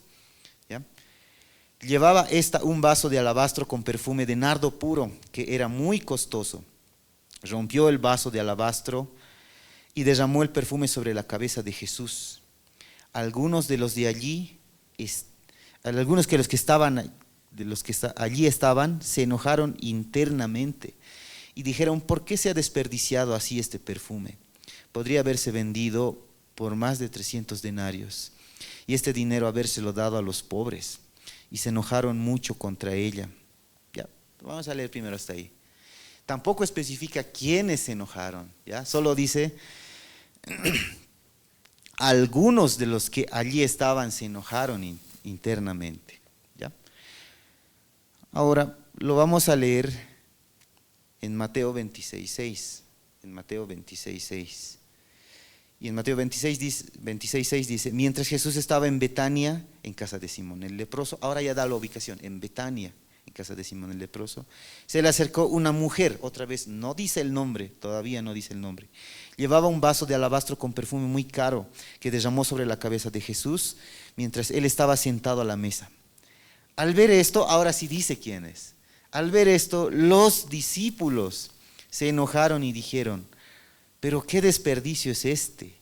¿Ya? Llevaba un vaso de alabastro con perfume de nardo puro, que era muy costoso. Rompió el vaso de alabastro y derramó el perfume sobre la cabeza de Jesús. Algunos que allí estaban se enojaron internamente y dijeron, ¿por qué se ha desperdiciado así este perfume? Podría haberse vendido por más de 300 denarios. Y este dinero habérselo dado a los pobres. Y se enojaron mucho contra ella. Ya, vamos a leer primero hasta ahí. Tampoco especifica quiénes se enojaron, ¿ya? Solo dice, algunos de los que allí estaban se enojaron internamente, ¿ya? Ahora lo vamos a leer en Mateo 26:6. En Mateo 26:6. Y en Mateo 26:6 dice, mientras Jesús estaba en Betania, en casa de Simón el leproso, ahora ya da la ubicación, en Betania, en casa de Simón el leproso, se le acercó una mujer, otra vez no dice el nombre, todavía no dice el nombre, llevaba un vaso de alabastro con perfume muy caro, que derramó sobre la cabeza de Jesús, mientras él estaba sentado a la mesa. Al ver esto, ahora sí dice quién es. Al ver esto, los discípulos se enojaron y dijeron, pero qué desperdicio es este.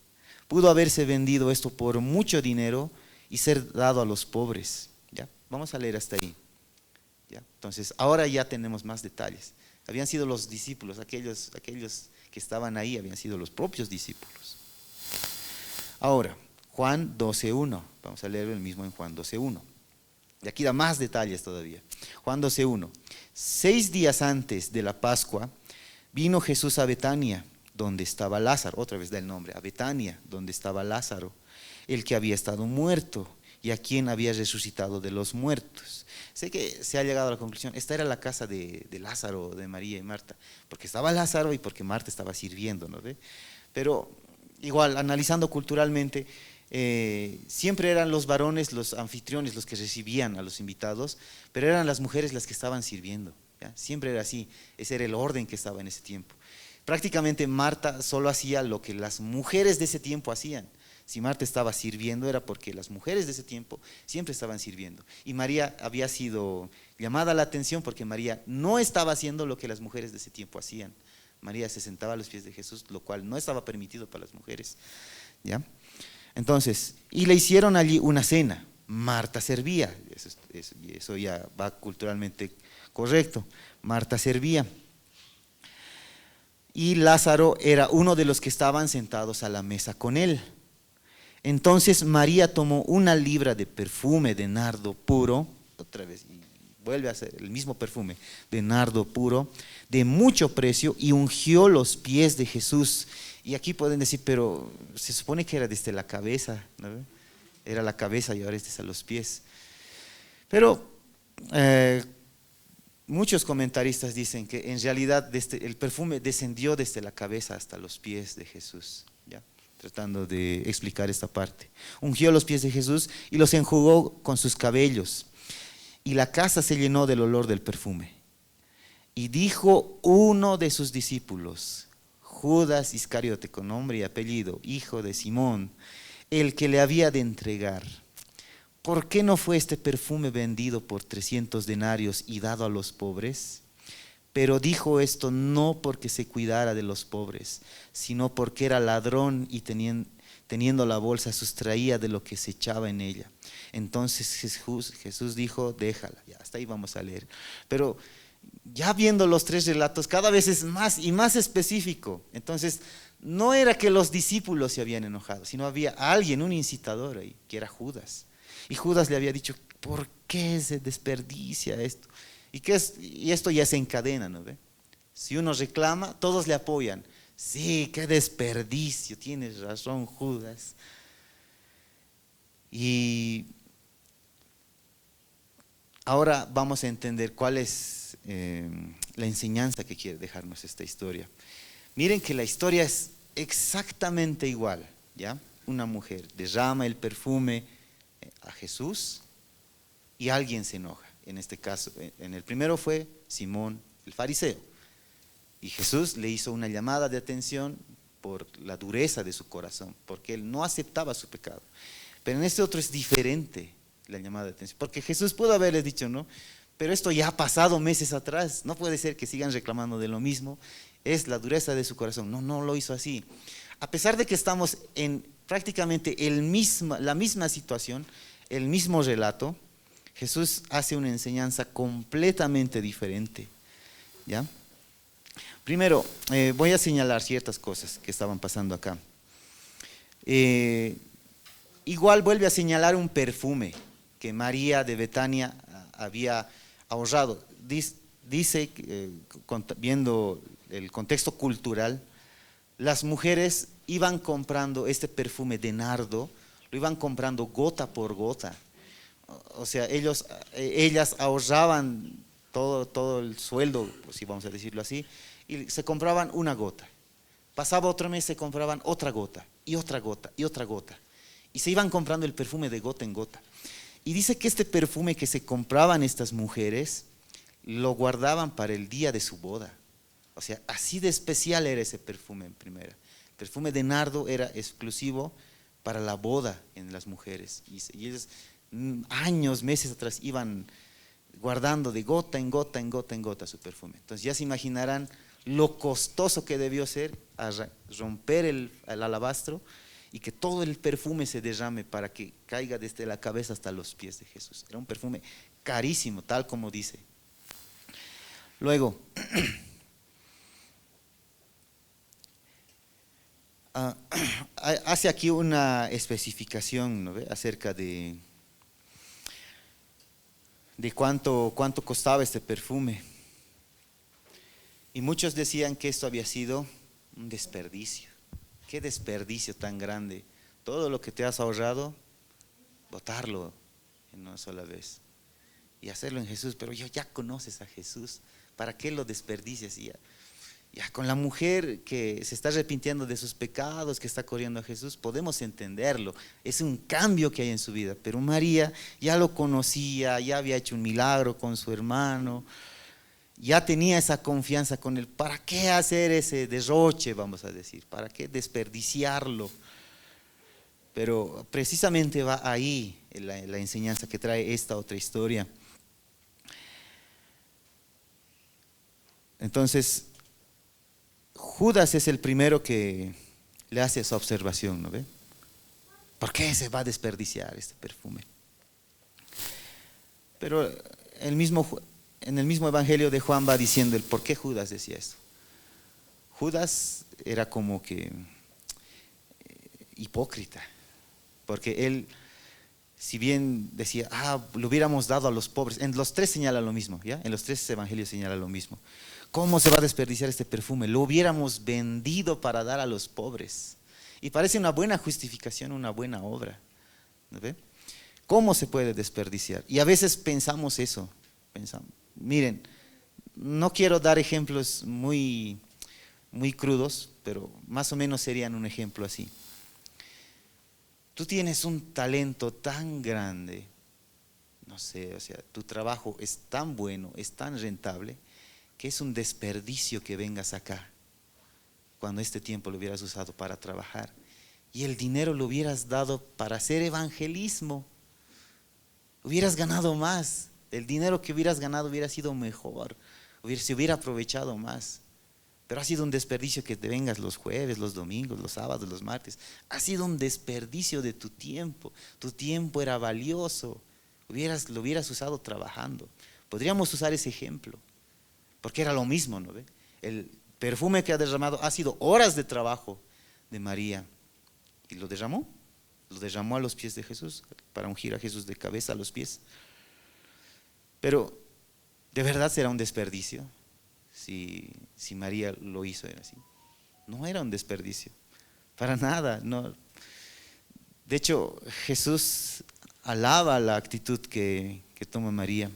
Pudo haberse vendido esto por mucho dinero y ser dado a los pobres. ¿Ya? Vamos a leer hasta ahí. ¿Ya? Entonces, ahora ya tenemos más detalles. Habían sido los discípulos, aquellos que estaban ahí, habían sido los propios discípulos. Ahora, Juan 12:1. Vamos a leer el mismo en Juan 12:1. Y aquí da más detalles todavía. Juan 12:1. 6 días antes de la Pascua, vino Jesús a Betania, donde estaba Lázaro, otra vez da el nombre, a Betania, donde estaba Lázaro, el que había estado muerto y a quien había resucitado de los muertos. Sé que se ha llegado a la conclusión, esta era la casa de Lázaro, de María y Marta, porque estaba Lázaro y porque Marta estaba sirviendo, ¿no ve? Pero igual, analizando culturalmente, siempre eran los varones, los anfitriones, los que recibían a los invitados, pero eran las mujeres las que estaban sirviendo, ¿ya? Siempre era así, ese era el orden que estaba en ese tiempo. Prácticamente Marta solo hacía lo que las mujeres de ese tiempo hacían. Si Marta estaba sirviendo era porque las mujeres de ese tiempo siempre estaban sirviendo. Y María había sido llamada la atención porque María no estaba haciendo lo que las mujeres de ese tiempo hacían. María se sentaba a los pies de Jesús, lo cual no estaba permitido para las mujeres, ¿ya? Entonces, y le hicieron allí una cena. Marta servía, eso ya va culturalmente correcto. Marta servía. Y Lázaro era uno de los que estaban sentados a la mesa con él. Entonces María tomó una libra de perfume de nardo puro, otra vez, vuelve a hacer el mismo perfume de nardo puro, de mucho precio, y ungió los pies de Jesús. Y aquí pueden decir, pero se supone que era desde la cabeza, ¿no? Era la cabeza y ahora es desde los pies. Pero muchos comentaristas dicen que en realidad el perfume descendió desde la cabeza hasta los pies de Jesús, ¿ya? Tratando de explicar esta parte. Ungió los pies de Jesús y los enjugó con sus cabellos, y la casa se llenó del olor del perfume. Y dijo uno de sus discípulos, Judas Iscariote, con nombre y apellido, hijo de Simón, el que le había de entregar: ¿por qué no fue este perfume vendido por 300 denarios y dado a los pobres? Pero dijo esto no porque se cuidara de los pobres, sino porque era ladrón y teniendo la bolsa sustraía de lo que se echaba en ella. Entonces Jesús dijo, déjala. Ya, hasta ahí vamos a leer. Pero ya viendo los tres relatos, cada vez es más y más específico. Entonces, no era que los discípulos se habían enojado, sino había alguien, un incitador ahí, que era Judas. Y Judas le había dicho, ¿por qué se desperdicia esto? Y esto ya se encadena, ¿no ve? Si uno reclama, todos le apoyan. Sí, qué desperdicio, tienes razón, Judas. Y ahora vamos a entender cuál es la enseñanza que quiere dejarnos esta historia. Miren que la historia es exactamente igual, ¿ya? Una mujer derrama el perfume a Jesús y alguien se enoja. En este caso, en el primero fue Simón el fariseo, y Jesús le hizo una llamada de atención por la dureza de su corazón, porque él no aceptaba su pecado. Pero en este otro es diferente la llamada de atención, porque Jesús pudo haberles dicho, no, pero esto ya ha pasado meses atrás, no puede ser que sigan reclamando de lo mismo, es la dureza de su corazón. No, no lo hizo así. A pesar de que estamos en prácticamente la misma situación, el mismo relato, Jesús hace una enseñanza completamente diferente, ¿ya? Primero, voy a señalar ciertas cosas que estaban pasando acá. Igual vuelve a señalar un perfume que María de Betania había ahorrado. Dice, viendo el contexto cultural, las mujeres iban comprando este perfume de nardo, lo iban comprando gota por gota. O sea, ellas ahorraban todo el sueldo, si vamos a decirlo así, y se compraban una gota. Pasaba otro mes, se compraban otra gota, y otra gota, y otra gota. Y se iban comprando el perfume de gota en gota. Y dice que este perfume que se compraban estas mujeres, lo guardaban para el día de su boda. O sea, así de especial era ese perfume en primera. El perfume de nardo era exclusivo para la boda en las mujeres. Y ellos, años, meses atrás, iban guardando de gota en gota, en gota en gota su perfume. Entonces ya se imaginarán lo costoso que debió ser romper el alabastro y que todo el perfume se derrame para que caiga desde la cabeza hasta los pies de Jesús. Era un perfume carísimo, tal como dice. Luego, hace aquí una especificación, ¿no ve?, acerca de cuánto costaba este perfume. Y muchos decían que esto había sido un desperdicio. Qué desperdicio tan grande. Todo lo que te has ahorrado, botarlo en una sola vez. Y hacerlo en Jesús. Pero ya conoces a Jesús, ¿para qué lo desperdicias? Ya con la mujer que se está arrepintiendo de sus pecados, que está corriendo a Jesús, podemos entenderlo. Es un cambio que hay en su vida. Pero María ya lo conocía, ya había hecho un milagro con su hermano, ya tenía esa confianza con él. ¿Para qué hacer ese derroche, vamos a decir? ¿Para qué desperdiciarlo? Pero precisamente va ahí la enseñanza que trae esta otra historia. Entonces, Judas es el primero que le hace esa observación, ¿no ve? ¿Por qué se va a desperdiciar este perfume? Pero en el mismo evangelio de Juan va diciendo el por qué Judas decía esto. Judas era como que hipócrita, porque él si bien decía, lo hubiéramos dado a los pobres, en los tres señala lo mismo, ¿ya? En los tres evangelios señala lo mismo. ¿Cómo se va a desperdiciar este perfume? Lo hubiéramos vendido para dar a los pobres. Y parece una buena justificación, una buena obra. ¿No ve? ¿Cómo se puede desperdiciar? Y a veces pensamos eso. Miren, no quiero dar ejemplos muy crudos, pero más o menos serían un ejemplo así. Tú tienes un talento tan grande, no sé, o sea, tu trabajo es tan bueno, es tan rentable, que es un desperdicio que vengas acá, cuando este tiempo lo hubieras usado para trabajar. Y el dinero lo hubieras dado para hacer evangelismo. Hubieras ganado más. El dinero que hubieras ganado hubiera sido mejor. Se hubiera aprovechado más. Pero ha sido un desperdicio que te vengas los jueves, los domingos, los sábados, los martes. Ha sido un desperdicio de tu tiempo. Tu tiempo era valioso. Lo hubieras usado trabajando. Podríamos usar ese ejemplo, porque era lo mismo, ¿no ve? El perfume que ha derramado ha sido horas de trabajo de María. Y lo derramó a los pies de Jesús, para ungir a Jesús de cabeza a los pies. Pero, ¿de verdad será un desperdicio? Si María lo hizo, era así. No era un desperdicio, para nada. No. De hecho, Jesús alaba la actitud que toma María.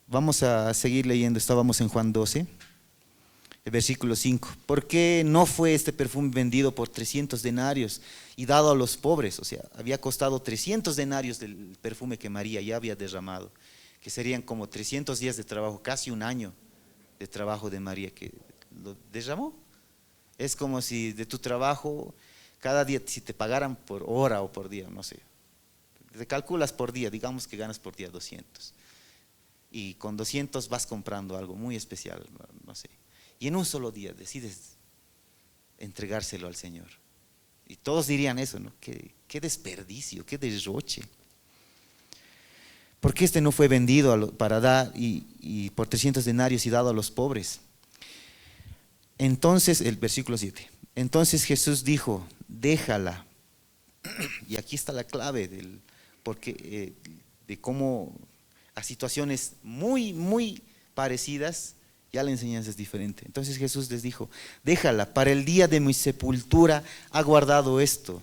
Vamos a seguir leyendo. Estábamos en Juan 12, el versículo 5. ¿Por qué no fue este perfume vendido por 300 denarios y dado a los pobres? O sea, había costado 300 denarios del perfume que María ya había derramado, que serían como 300 días de trabajo, casi un año de trabajo de María que lo derramó. Es como si de tu trabajo, cada día, si te pagaran por hora o por día, no sé, te calculas por día, digamos que ganas por día 200. Y con 200 vas comprando algo muy especial, no sé. Y en un solo día decides entregárselo al Señor. Y todos dirían eso, ¿no? Qué desperdicio, qué derroche. ¿Por qué este no fue vendido para dar y por 300 denarios y dado a los pobres? Entonces, el versículo 7. Entonces Jesús dijo, déjala. Y aquí está la clave de cómo a situaciones muy parecidas ya la enseñanza es diferente. Entonces Jesús les dijo, déjala, para el día de mi sepultura ha guardado esto,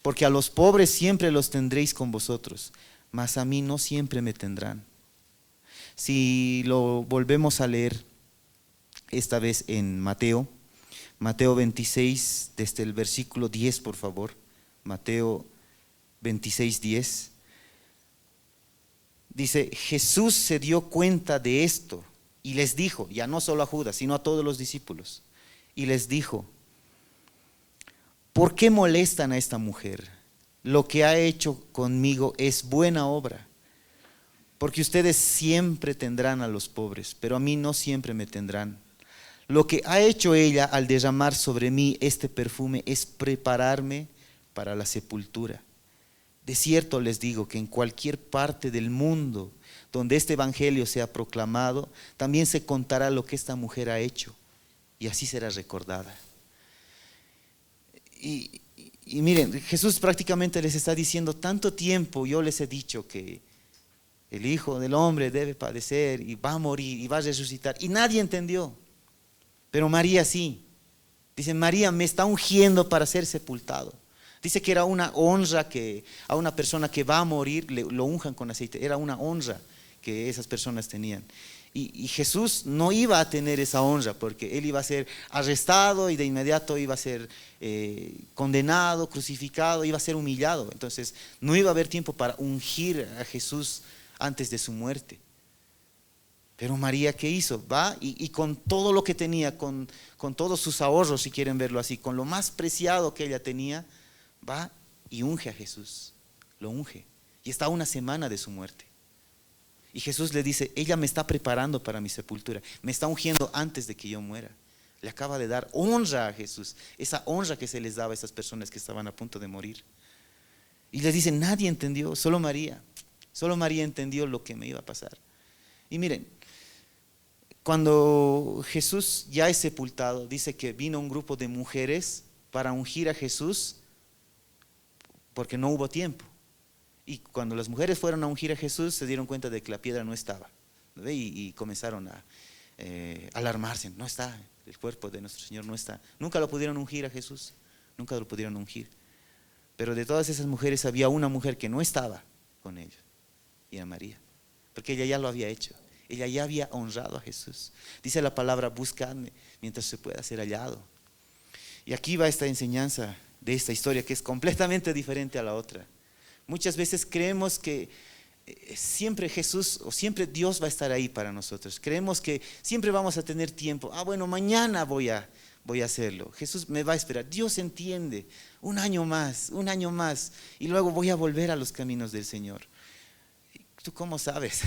porque a los pobres siempre los tendréis con vosotros, mas a mí no siempre me tendrán. Si lo volvemos a leer esta vez en Mateo 26, desde el versículo 10, por favor. Mateo 26, 10. Dice, Jesús se dio cuenta de esto y les dijo, ya no solo a Judas, sino a todos los discípulos, y les dijo, ¿por qué molestan a esta mujer? Lo que ha hecho conmigo es buena obra, porque ustedes siempre tendrán a los pobres, pero a mí no siempre me tendrán. Lo que ha hecho ella al derramar sobre mí este perfume es prepararme para la sepultura. De cierto les digo que en cualquier parte del mundo donde este evangelio sea proclamado, también se contará lo que esta mujer ha hecho, y así será recordada. Y miren, Jesús prácticamente les está diciendo, tanto tiempo yo les he dicho que el Hijo del Hombre debe padecer y va a morir y va a resucitar, y nadie entendió. Pero María sí. Dice, María me está ungiendo para ser sepultado. Dice que era una honra que a una persona que va a morir lo unjan con aceite. Era una honra que esas personas tenían. Y Jesús no iba a tener esa honra, porque él iba a ser arrestado y de inmediato iba a ser condenado, crucificado, iba a ser humillado. Entonces no iba a haber tiempo para ungir a Jesús antes de su muerte. Pero María, ¿qué hizo? Va y con todo lo que tenía, con todos sus ahorros, si quieren verlo así, con lo más preciado que ella tenía, va y unge a Jesús, lo unge. Y está a una semana de su muerte. Y Jesús le dice, ella me está preparando para mi sepultura, me está ungiendo antes de que yo muera. Le acaba de dar honra a Jesús, esa honra que se les daba a esas personas que estaban a punto de morir. Y les dice, nadie entendió, solo María entendió lo que me iba a pasar. Y miren, cuando Jesús ya es sepultado, dice que vino un grupo de mujeres para ungir a Jesús porque no hubo tiempo. Y cuando las mujeres fueron a ungir a Jesús, se dieron cuenta de que la piedra no estaba, ¿no ve? Y comenzaron a alarmarse. No está, el cuerpo de nuestro Señor no está. Nunca lo pudieron ungir a Jesús, nunca lo pudieron ungir. Pero de todas esas mujeres había una mujer que no estaba con ellos, y era María, porque ella ya lo había hecho. Ella ya había honrado a Jesús. Dice la palabra: buscadme mientras se pueda ser hallado. Y aquí va esta enseñanza de esta historia, que es completamente diferente a la otra. Muchas veces creemos que siempre Jesús o siempre Dios va a estar ahí para nosotros. Creemos que siempre vamos a tener tiempo. Bueno, mañana voy a hacerlo. Jesús me va a esperar. Dios entiende. Un año más, y luego voy a volver a los caminos del Señor. ¿Tú cómo sabes?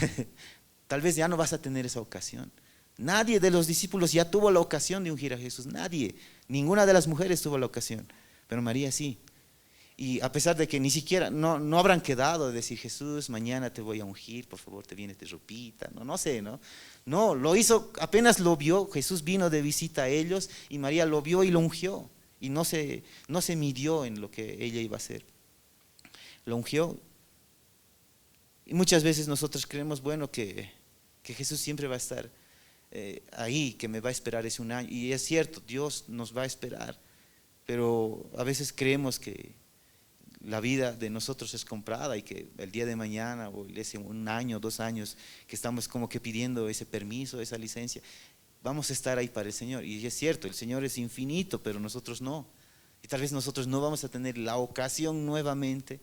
Tal vez ya no vas a tener esa ocasión. Nadie de los discípulos ya tuvo la ocasión de ungir a Jesús. Nadie. Ninguna de las mujeres tuvo la ocasión. Pero María sí. Y a pesar de que ni siquiera, no habrán quedado de decir: Jesús, mañana te voy a ungir, por favor, te vienes de ropita. No sé, ¿no? No, lo hizo, apenas lo vio. Jesús vino de visita a ellos y María lo vio y lo ungió. Y no se midió en lo que ella iba a hacer. Lo ungió. Y muchas veces nosotros creemos, bueno, que Jesús siempre va a estar ahí, que me va a esperar ese un año. Y es cierto, Dios nos va a esperar. Pero a veces creemos que la vida de nosotros es comprada y que el día de mañana o ese un año, 2 años que estamos como que pidiendo ese permiso, esa licencia, vamos a estar ahí para el Señor. Y es cierto, el Señor es infinito, pero nosotros no. Y tal vez nosotros no vamos a tener la ocasión nuevamente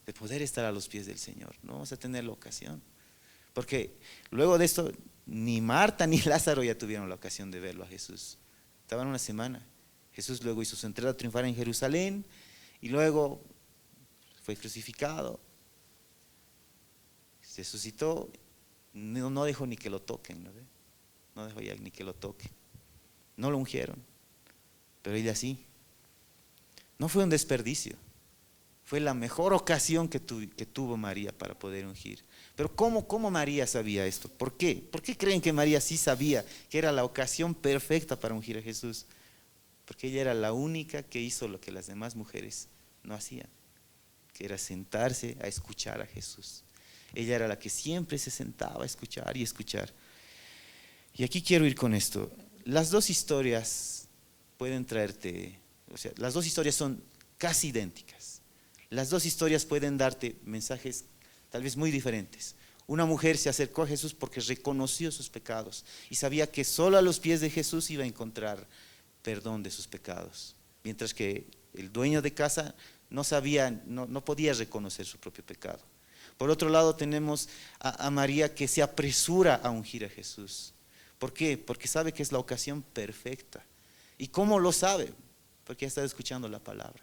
de poder estar a los pies del Señor. No vamos a tener la ocasión. Porque luego de esto, ni Marta ni Lázaro ya tuvieron la ocasión de verlo a Jesús. Estaban una semana. Jesús luego hizo su entrada triunfal en Jerusalén y luego fue crucificado, se resucitó, no dejó ni que lo toquen, ¿no ve? No dejó ya ni que lo toquen. No lo ungieron, pero ella sí. No fue un desperdicio, fue la mejor ocasión que tuvo María para poder ungir. Pero ¿cómo María sabía esto? ¿Por qué? ¿Por qué creen que María sí sabía que era la ocasión perfecta para ungir a Jesús? Porque ella era la única que hizo lo que las demás mujeres no hacían, que era sentarse a escuchar a Jesús. Ella era la que siempre se sentaba a escuchar y escuchar. Y aquí quiero ir con esto. Las dos historias pueden traerte, las dos historias son casi idénticas. Las dos historias pueden darte mensajes tal vez muy diferentes. Una mujer se acercó a Jesús porque reconoció sus pecados y sabía que solo a los pies de Jesús iba a encontrar perdón de sus pecados, mientras que el dueño de casa no sabía, no podía reconocer su propio pecado. Por otro lado tenemos a María, que se apresura a ungir a Jesús. ¿Por qué? Porque sabe que es la ocasión perfecta. ¿Y cómo lo sabe? Porque ha estado escuchando la palabra.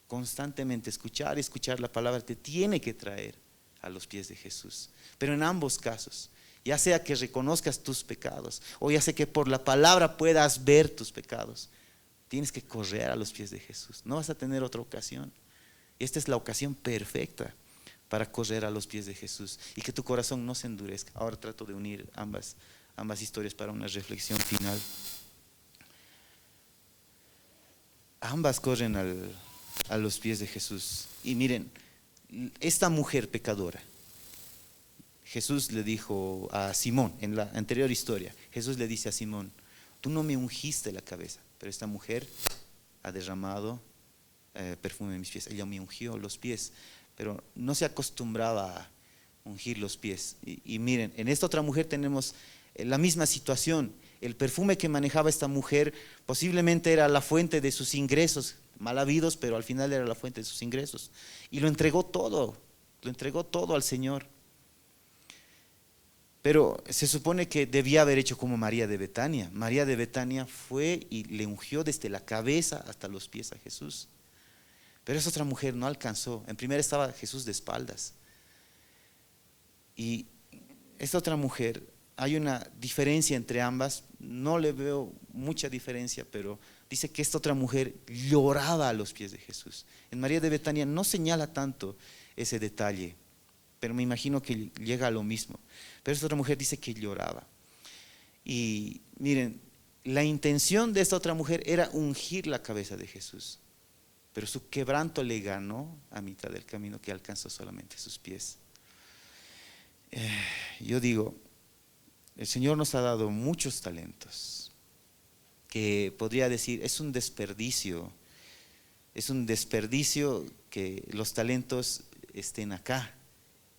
Constantemente escuchar la palabra te tiene que traer a los pies de Jesús. Pero en ambos casos, ya sea que reconozcas tus pecados o ya sea que por la palabra puedas ver tus pecados, tienes que correr a los pies de Jesús. No vas a tener otra ocasión. Esta es la ocasión perfecta para correr a los pies de Jesús y que tu corazón no se endurezca. Ahora trato de unir ambas historias para una reflexión final. Ambas corren a los pies de Jesús. Y miren, esta mujer pecadora, Jesús le dijo a Simón, en la anterior historia, Jesús le dice a Simón: tú no me ungiste la cabeza, pero esta mujer ha derramado perfume en mis pies. Ella me ungió los pies, pero no se acostumbraba a ungir los pies. Y miren, en esta otra mujer tenemos la misma situación. El perfume que manejaba esta mujer posiblemente era la fuente de sus ingresos, mal habidos, pero al final era la fuente de sus ingresos. Y lo entregó todo al Señor. Pero se supone que debía haber hecho como María de Betania. María de Betania fue y le ungió desde la cabeza hasta los pies a Jesús. Pero esa otra mujer no alcanzó. En primera estaba Jesús de espaldas. Y esta otra mujer, hay una diferencia entre ambas. No le veo mucha diferencia, pero dice que esta otra mujer lloraba a los pies de Jesús. En María de Betania no señala tanto ese detalle, pero me imagino que llega a lo mismo. Pero esta otra mujer dice que lloraba. Y miren, la intención de esta otra mujer era ungir la cabeza de Jesús, pero su quebranto le ganó a mitad del camino, que alcanzó solamente sus pies. Yo digo, el Señor nos ha dado muchos talentos, que podría decir, es un desperdicio que los talentos estén acá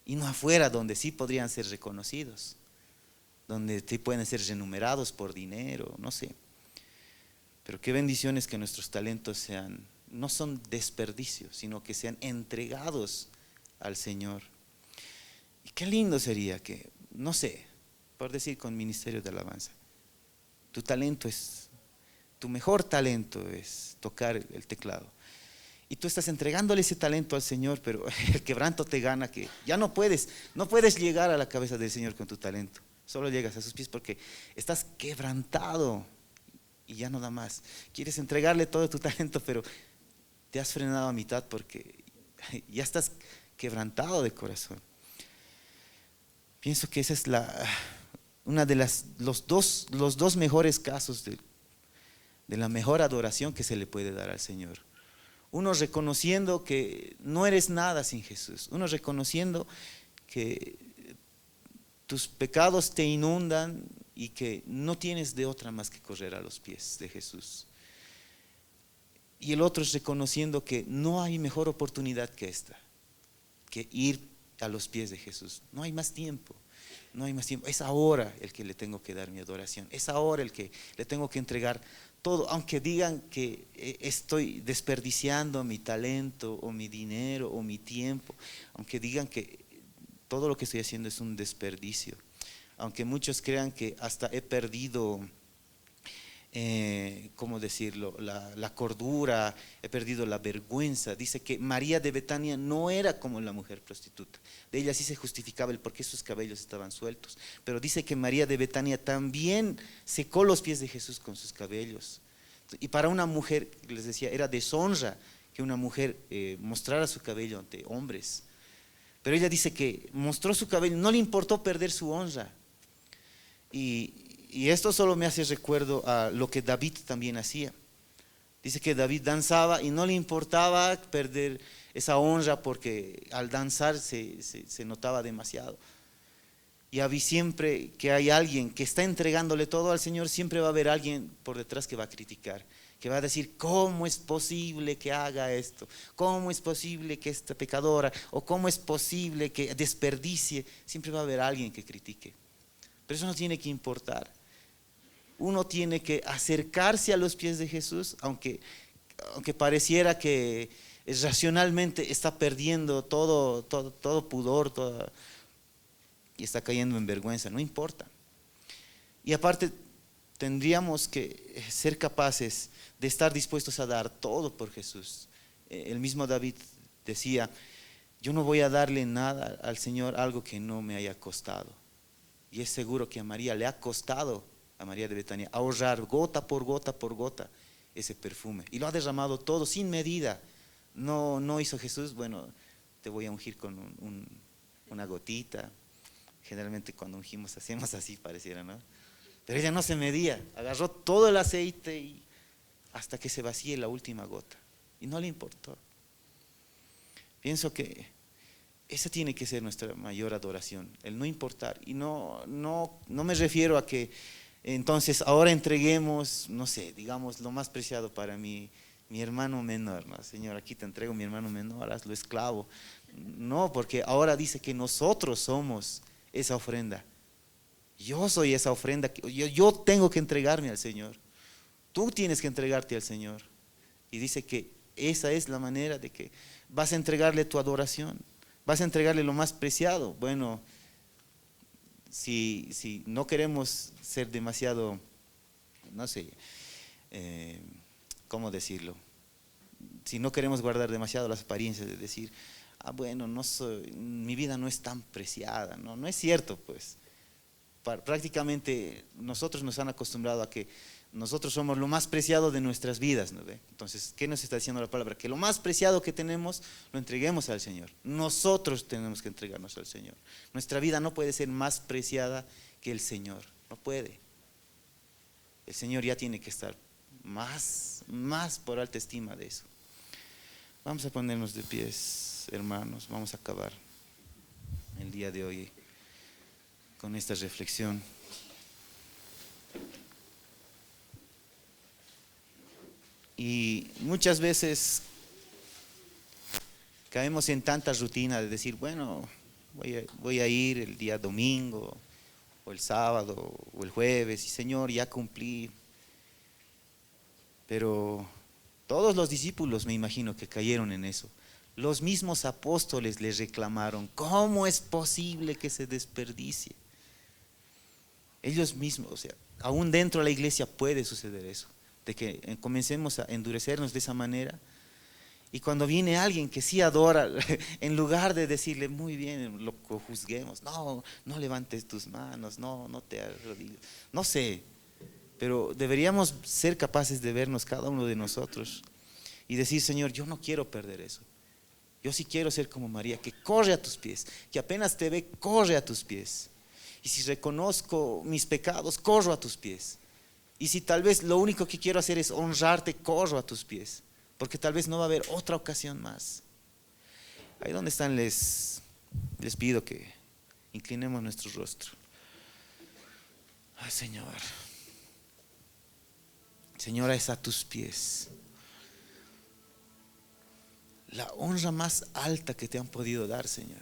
y no afuera, donde sí podrían ser reconocidos, donde sí pueden ser renumerados por dinero, no sé. Pero qué bendiciones que nuestros talentos no son desperdicios, sino que sean entregados al Señor. Y qué lindo sería que, no sé, por decir con ministerio de alabanza, tu mejor talento es tocar el teclado. Y tú estás entregándole ese talento al Señor, pero el quebranto te gana, que ya no puedes llegar a la cabeza del Señor con tu talento. Solo llegas a sus pies porque estás quebrantado y ya no da más. Quieres entregarle todo tu talento, pero te has frenado a mitad porque ya estás quebrantado de corazón. Pienso que esa es los dos mejores casos de la mejor adoración que se le puede dar al Señor. Uno reconociendo que no eres nada sin Jesús. Uno reconociendo que tus pecados te inundan y que no tienes de otra más que correr a los pies de Jesús. Y el otro es reconociendo que no hay mejor oportunidad que esta, que ir a los pies de Jesús. No hay más tiempo. No hay más tiempo. Es ahora el que le tengo que dar mi adoración. Es ahora el que le tengo que entregar todo. Aunque digan que estoy desperdiciando mi talento o mi dinero o mi tiempo. Aunque digan que todo lo que estoy haciendo es un desperdicio. Aunque muchos crean que hasta he perdido, ¿cómo decirlo? La cordura, he perdido la vergüenza. Dice que María de Betania no era como la mujer prostituta. De ella sí se justificaba el por qué sus cabellos estaban sueltos. Pero dice que María de Betania también secó los pies de Jesús con sus cabellos. Y para una mujer, les decía, era deshonra que una mujer mostrara su cabello ante hombres. Pero ella dice que mostró su cabello, no le importó perder su honra. Y esto solo me hace recuerdo a lo que David también hacía. Dice que David danzaba y no le importaba perder esa honra porque al danzar se notaba demasiado. Y había siempre que hay alguien que está entregándole todo al Señor, siempre va a haber alguien por detrás que va a criticar, que va a decir, ¿cómo es posible que haga esto? ¿Cómo es posible que esta pecadora? ¿O cómo es posible que desperdicie? Siempre va a haber alguien que critique. Pero eso no tiene que importar. Uno tiene que acercarse a los pies de Jesús, aunque pareciera que racionalmente está perdiendo todo pudor, y está cayendo en vergüenza, no importa. Y aparte tendríamos que ser capaces de estar dispuestos a dar todo por Jesús. El mismo David decía, yo no voy a darle nada al Señor, algo que no me haya costado. Y es seguro que a María le ha costado, a María de Betania, ahorrar gota por gota ese perfume. Y lo ha derramado todo sin medida. No hizo Jesús, bueno, te voy a ungir con una gotita. Generalmente cuando ungimos hacemos así, pareciera, ¿no? Pero ella no se medía, agarró todo el aceite y hasta que se vacíe la última gota. Y no le importó. Pienso que esa tiene que ser nuestra mayor adoración, el no importar. Y no me refiero a que entonces ahora entreguemos, no sé, digamos lo más preciado para mí, mi hermano menor, ¿no? Señor, aquí te entrego mi hermano menor, hazlo esclavo. No, porque ahora dice que nosotros somos esa ofrenda. Yo soy esa ofrenda, yo tengo que entregarme al Señor. Tú tienes que entregarte al Señor. Y dice que esa es la manera de que vas a entregarle tu adoración, vas a entregarle lo más preciado. Bueno, si no queremos ser demasiado, no sé, ¿cómo decirlo? Si no queremos guardar demasiado las apariencias de decir, bueno, mi vida no es tan preciada, no es cierto, pues. Prácticamente nosotros nos han acostumbrado a que nosotros somos lo más preciado de nuestras vidas, ¿no ve? Entonces, ¿qué nos está diciendo la palabra? Que lo más preciado que tenemos lo entreguemos al Señor. Nosotros tenemos que entregarnos al Señor. Nuestra vida no puede ser más preciada que el Señor, no puede. El Señor ya tiene que estar más por alta estima de eso. Vamos a ponernos de pies, hermanos. Vamos a acabar el día de hoy con esta reflexión. Y muchas veces caemos en tanta rutina de decir, bueno, voy a ir el día domingo, o el sábado, o el jueves, y Señor, ya cumplí. Pero todos los discípulos me imagino que cayeron en eso. Los mismos apóstoles les reclamaron, ¿cómo es posible que se desperdicie? Ellos mismos, o sea, aún dentro de la iglesia puede suceder eso, de que comencemos a endurecernos de esa manera. Y cuando viene alguien que sí adora, en lugar de decirle, muy bien, lo juzguemos, no, no levantes tus manos, no te arrodilles, no sé, pero deberíamos ser capaces de vernos cada uno de nosotros y decir, Señor, yo no quiero perder eso. Yo sí quiero ser como María, que corre a tus pies, que apenas te ve, corre a tus pies. Y si reconozco mis pecados, corro a tus pies. Y si tal vez lo único que quiero hacer es honrarte, corro a tus pies. Porque tal vez no va a haber otra ocasión más. Ahí donde están les pido que inclinemos nuestro rostro. Ay, Señor. Señora, es a tus pies. La honra más alta que te han podido dar, Señor,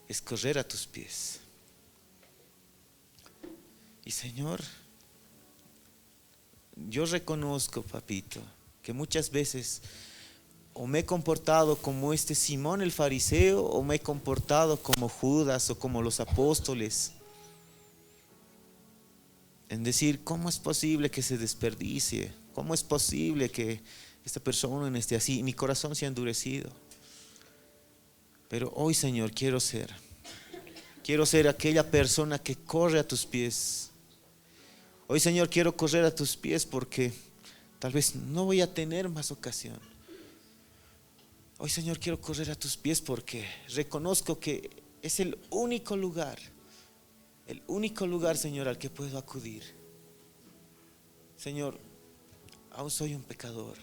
es correr a tus pies. Y Señor, yo reconozco, papito, que muchas veces o me he comportado como este Simón el fariseo, o me he comportado como Judas o como los apóstoles, en decir, ¿cómo es posible que se desperdicie? ¿Cómo es posible que esta persona esté así? Y mi corazón se ha endurecido. Pero hoy, Señor, quiero ser aquella persona que corre a tus pies. Hoy, Señor, quiero correr a tus pies porque tal vez no voy a tener más ocasión. Hoy, Señor, quiero correr a tus pies porque reconozco que es el único lugar, Señor, al que puedo acudir. Señor, aún soy un pecador,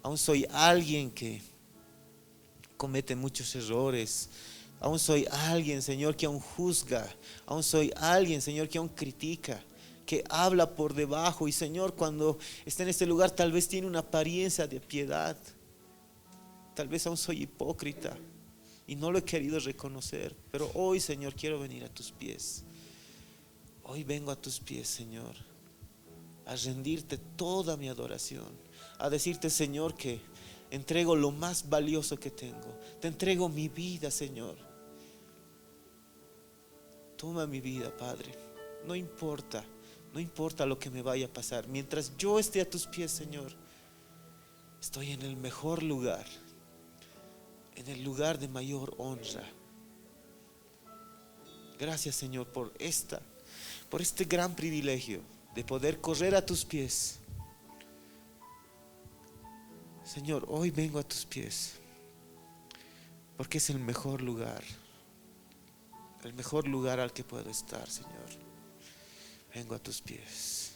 aún soy alguien que comete muchos errores, aún soy alguien, Señor, que aún juzga, aún soy alguien, Señor, que aún critica, que habla por debajo. Y Señor, cuando está en este lugar tal vez tiene una apariencia de piedad, tal vez aún soy hipócrita y no lo he querido reconocer. Pero hoy, Señor, quiero venir a tus pies. Hoy vengo a tus pies, Señor, a rendirte toda mi adoración, a decirte, Señor, que entrego lo más valioso que tengo. Te entrego mi vida, Señor. Toma mi vida, Padre. No importa lo que me vaya a pasar. Mientras yo esté a tus pies, Señor, estoy en el mejor lugar, en el lugar de mayor honra. Gracias, Señor, por este gran privilegio de poder correr a tus pies. Señor, hoy vengo a tus pies porque es el mejor lugar al que puedo estar, Señor. Vengo a tus pies.